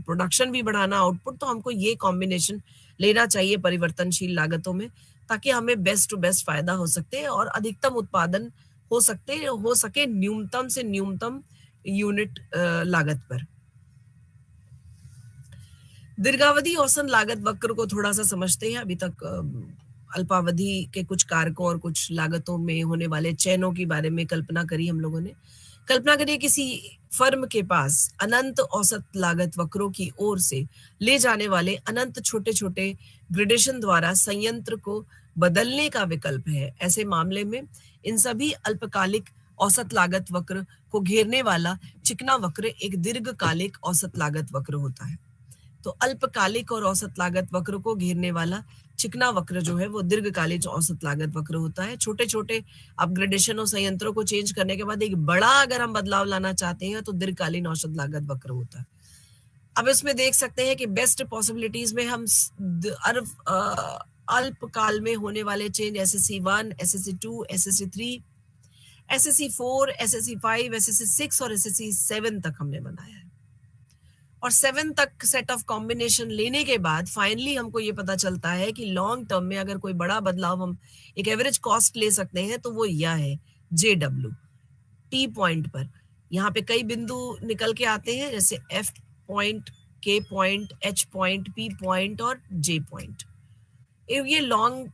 प्रोडक्शन भी बढ़ाना आउटपुट, तो हमको ये कॉम्बिनेशन लेना चाहिए परिवर्तनशील लागतों में, ताकि हमें बेस्ट टू बेस्ट फायदा हो सकते और अधिकतम उत्पादन हो सके न्यूनतम से न्यूनतम यूनिट लागत पर। दीर्घावधि औसत लागत वक्र को थोड़ा सा समझते हैं। अभी तक अल्पावधि के कुछ कारकों और कुछ लागतों में होने वाले चयनों के बारे में कल्पना करी हम लोगों ने। कल्पना करिए किसी फर्म के पास अनंत औसत लागत वक्रों की ओर से ले जाने वाले अनंत छोटे छोटे ग्रेडेशन द्वारा संयंत्र को बदलने का विकल्प है। ऐसे मामले में इन सभी अल्पकालिक औसत लागत वक्र को घेरने वाला चिकना वक्र एक दीर्घकालिक औसत लागत वक्र होता है। तो अल्पकालिक और औसत लागत वक्र को घेरने वाला चिकना वक्र जो है वो दीर्घकालिक औसत लागत वक्र होता है। छोटे छोटे अपग्रेडेशन और संयंत्रों को चेंज करने के बाद एक बड़ा अगर हम बदलाव लाना चाहते हैं तो दीर्घकालीन औसत लागत वक्र होता है। अब इसमें देख सकते हैं कि बेस्ट पॉसिबिलिटीज में हम अल्पकाल में होने वाले change SSC 1, SSC 2, SSC 3, SSC 4, SSC 5, SSC 6 और एसएससी 7 तक हमने बनाया है। और 7 तक सेट ऑफ कॉम्बिनेशन लेने के बाद फाइनली हमको ये पता चलता है कि लॉन्ग टर्म में अगर कोई बड़ा बदलाव हम एक एवरेज कॉस्ट ले सकते हैं तो वो यह है JW टी पॉइंट पर। यहाँ पे कई बिंदु निकल के आते हैं, जैसे F point, K point, H point, P point और J पॉइंट। ये लॉन्ग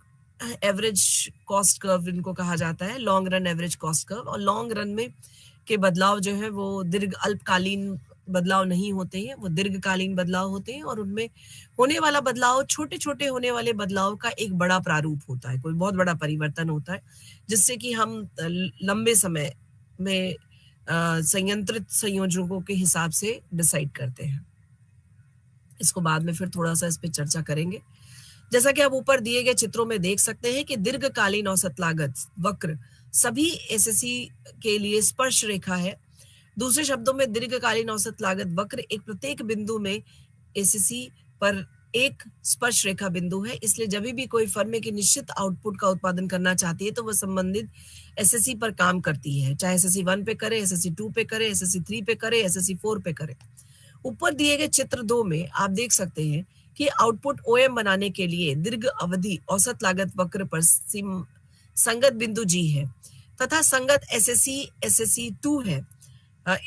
एवरेज कॉस्ट कर्व इनको कहा जाता है, long run average cost curve. और लॉन्ग रन में के बदलाव जो है वो अल्पकालीन बदलाव नहीं होते हैं, वो दीर्घकालीन बदलाव होते हैं और उनमें होने वाला बदलाव छोटे छोटे होने वाले बदलाव का एक बड़ा प्रारूप होता है, कोई बहुत बड़ा परिवर्तन होता है जिससे कि हम लंबे समय में संयंत्रित संयोजकों के हिसाब से डिसाइड करते हैं। इसको बाद में फिर थोड़ा सा इस पे चर्चा करेंगे। जैसा कि आप ऊपर दिए गए चित्रों में देख सकते हैं कि दीर्घकालीन औसत लागत वक्र सभी एसएससी के लिए स्पर्श रेखा है। दूसरे शब्दों में दीर्घकालीन औसत लागत वक्र एक प्रत्येक बिंदु में एसएससी पर एक स्पर्श रेखा बिंदु है। इसलिए जब भी कोई फर्म एक निश्चित आउटपुट का उत्पादन करना चाहती है तो वह संबंधित एसएससी पर काम करती है, चाहे एसएससी 1 पे करे, एसएससी 2 पे करे, एसएससी 3 पे करे, एसएससी 4 पे करे। ऊपर दिए गए चित्र 2 में आप देख सकते हैं कि आउटपुट ओएम बनाने के लिए दीर्घ अवधि औसत लागत वक्र पर संगत बिंदु जी है तथा संगत SSC2 है।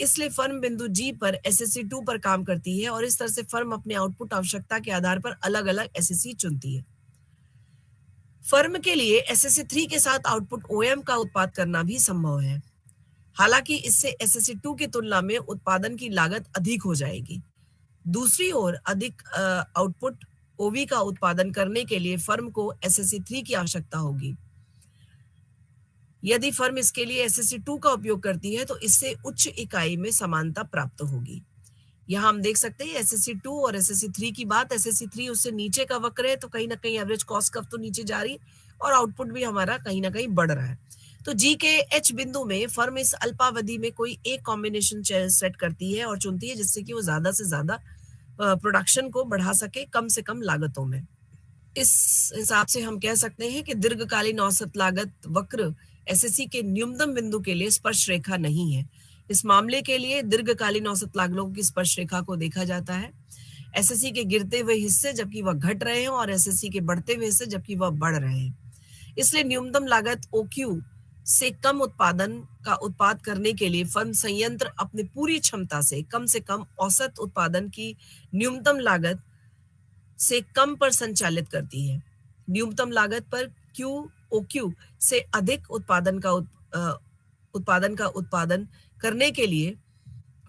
इसलिए फर्म बिंदु जी पर SSC2 पर काम करती है और इस तरह से फर्म अपने आउटपुट आवश्यकता के आधार पर अलग अलग SSC चुनती है। फर्म के लिए SSC3 के साथ आउटपुट OM का उत्पाद करना भी संभव है, हालांकि इससे SSC2 की तुलना में उत्पादन की लागत अधिक हो जाएगी। दूसरी ओर अधिक आउटपुट OV का उत्पादन करने के लिए फर्म को SSC3 की आवश्यकता होगी। यदि फर्म इसके लिए SSC2 का उपयोग करती है तो इससे उच्च इकाई में समानता प्राप्त होगी। यहाँ हम देख सकते हैं SSC2 और SSC3 की बात। SSC3 उससे नीचे का वक्र है तो कहीं ना कहीं एवरेज कॉस्ट कर्व तो नीचे जा रही है और आउटपुट भी हमारा कहीं ना कहीं बढ़ रहा है। तो जी के एच बिंदु में फर्म इस अल्पावधि में कोई एक कॉम्बिनेशन सेट करती है और चुनती है जिससे कि वो ज्यादा से ज्यादा प्रोडक्शन को बढ़ा सके कम से कम लागतों में। इस हिसाब से हम कह सकते हैं कि दीर्घकालीन औसत लागत वक्र एसएससी के न्यूनतम बिंदु के लिए स्पर्श रेखा नहीं है। इस मामले के लिए दीर्घकालीन औसत लागतों की स्पर्श रेखा को देखा जाता है एसएससी के गिरते हुए हिस्से जबकि वह घट रहे हैं और एसएससी के बढ़ते हुए हिस्से जबकि वह बढ़ रहे हैं। इसलिए न्यूनतम लागत ओक्यू से कम उत्पाद करने के लिए फर्म संयंत्र अपनी पूरी क्षमता से कम औसत उत्पादन की न्यूनतम लागत से कम पर संचालित करती है। न्यूनतम लागत पर क्यू ओक्यू से अधिक उत्पादन उत्पादन करने के लिए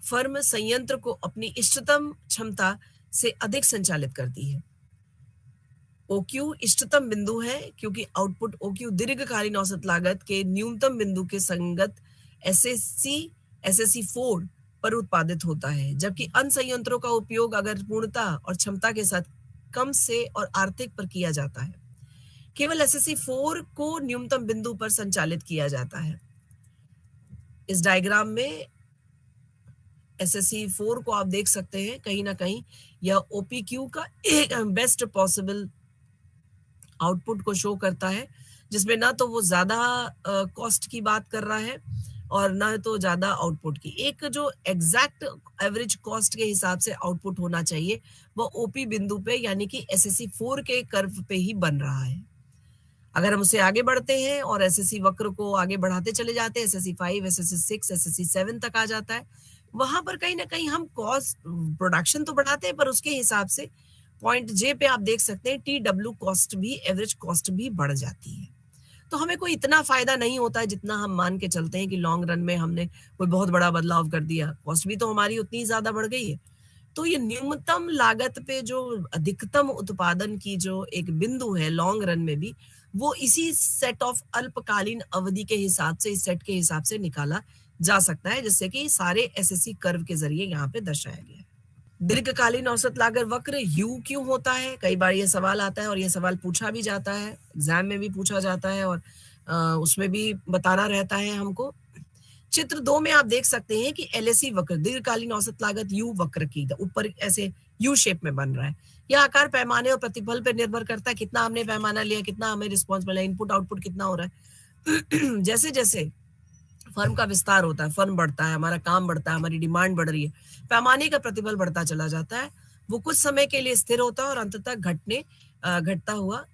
फर्म संयंत्र को अपनी इष्टतम क्षमता से अधिक संचालित करती है। ओक्यू इष्टतम बिंदु है क्योंकि आउटपुट ओक्यू दीर्घकालीन औसत लागत के न्यूनतम बिंदु के संगत SSC4 पर उत्पादित होता है, जबकि अन्य संयंत्रों का उपयोग अगर पूर्णता और क्षमता के साथ कम से और आर्थिक पर किया जाता है। केवल SSC4 को न्यूनतम बिंदु पर संचालित किया जाता है। इस डायग्राम में SSC4 को आप देख सकते हैं, कहीं ना कहीं यह OPQ का एक बेस्ट पॉसिबल आउटपुट को शो करता है, जिसमें ना तो वो ज्यादा कॉस्ट की बात कर रहा है और ना तो ज्यादा आउटपुट की। एक जो एग्जैक्ट एवरेज कॉस्ट के हिसाब से आउटपुट होना चाहिए वो ओपी बिंदु पे यानी कि SSC4 के कर्व पे ही बन रहा है। अगर हम उसे आगे बढ़ते हैं और SSC वक्र को आगे बढ़ाते चले जाते हैं, SSC5, SSC6, SSC7 तक आ जाता है, वहां पर कहीं ना कहीं हम कॉस्ट प्रोडक्शन तो बढ़ाते हैं पर उसके हिसाब से पॉइंट जे पे आप देख सकते हैं TW कॉस्ट भी, एवरेज कॉस्ट भी बढ़ जाती है। तो हमें कोई इतना फायदा नहीं होता है जितना हम मान के चलते हैं कि लॉन्ग रन में हमने कोई बहुत बड़ा बदलाव कर दिया, कॉस्ट भी तो हमारी उतनी ज्यादा बढ़ गई है। तो ये न्यूनतम लागत पे जो अधिकतम उत्पादन की जो एक बिंदु है लॉन्ग रन में भी, वो इसी सेट ऑफ अल्पकालीन अवधि के हिसाब से, इस सेट के हिसाब से निकाला जा सकता है, जिससे कि सारे एसएससी कर्व के जरिए यहाँ पे दर्शाया गया है। दीर्घकालीन औसत लागत वक्र यू क्यों होता है? कई बार ये सवाल आता है और ये सवाल पूछा भी जाता है, एग्जाम में भी पूछा जाता है और उसमें भी बताना रहता है हमको। चित्र 2 में आप देख सकते हैं कि एलएसी वक्र दीर्घकालीन औसत लागत यू वक्र की ऊपर ऐसे यू शेप में बन रहा है। यह आकार पैमाने और प्रतिफल पर निर्भर करता है, कितना हमने पैमाना लिया, कितना हमें रिस्पॉन्स मिला, इनपुट आउटपुट कितना हो रहा है। जैसे जैसे फर्म का विस्तार होता है, फर्म बढ़ता है, हमारा काम बढ़ता है, हमारी डिमांड बढ़ रही है, पैमाने का प्रतिफल बढ़ता चला जाता है। वो कुछ समय के लिए स्थिर होता है और अंततः घटता हुआ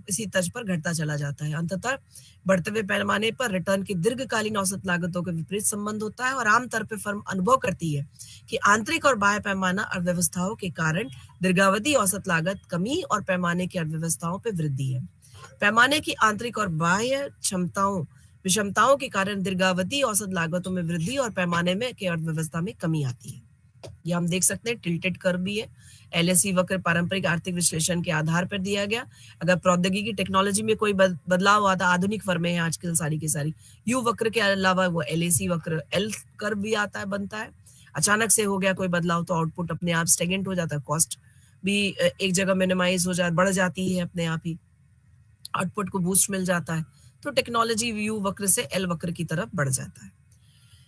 इसी तर्ज पर घटता चला जाता है। अंततः बढ़ते हुए पैमाने पर रिटर्न की दीर्घकालीन औसत लागतों के विपरीत संबंध होता है और आमतौर पर फर्म अनुभव करती है कि आंतरिक और बाह्य पैमाना अर्थव्यवस्थाओं के कारण दीर्घावधि औसत लागत कमी और पैमाने की अर्थव्यवस्थाओं पर वृद्धि है। पैमाने की आंतरिक और बाह्य विषमताओं के कारण दीर्घावधि औसत लागतों में वृद्धि और पैमाने में की अर्थव्यवस्था में कमी आती है। ये हम देख सकते हैं, टिल्टेड कर्व भी है। एलएसी वक्र पारंपरिक आर्थिक विश्लेषण के आधार पर दिया गया। अगर प्रौद्योगिकी टेक्नोलॉजी में कोई बदलाव आता, आधुनिक फर्में हैं आजकल सारी की सारी, यू वक्र के अलावा वो एलएसी वक्र एल कर्व भी आता है, बनता है। अचानक से हो गया कोई बदलाव तो आउटपुट अपने आप स्टेगनेंट हो जाता है, कॉस्ट भी एक जगह मिनिमाइज हो जाती, बढ़ जाती है अपने आप ही, आउटपुट को बूस्ट मिल जाता है। तो टेक्नोलॉजी यू वक्र से एल वक्र की तरफ बढ़ जाता है।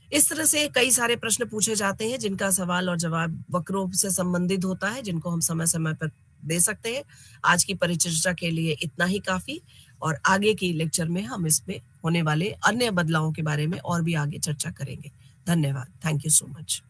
इस तरह से कई सारे प्रश्न पूछे जाते हैं जिनका सवाल और जवाब वक्रों से संबंधित होता है, जिनको हम समय समय पर दे सकते हैं। आज की परिचर्चा के लिए इतना ही काफी और आगे की लेक्चर में हम इसमें होने वाले अन्य बदलावों के बारे में और भी आगे चर्चा करेंगे। धन्यवाद। Thank you so much.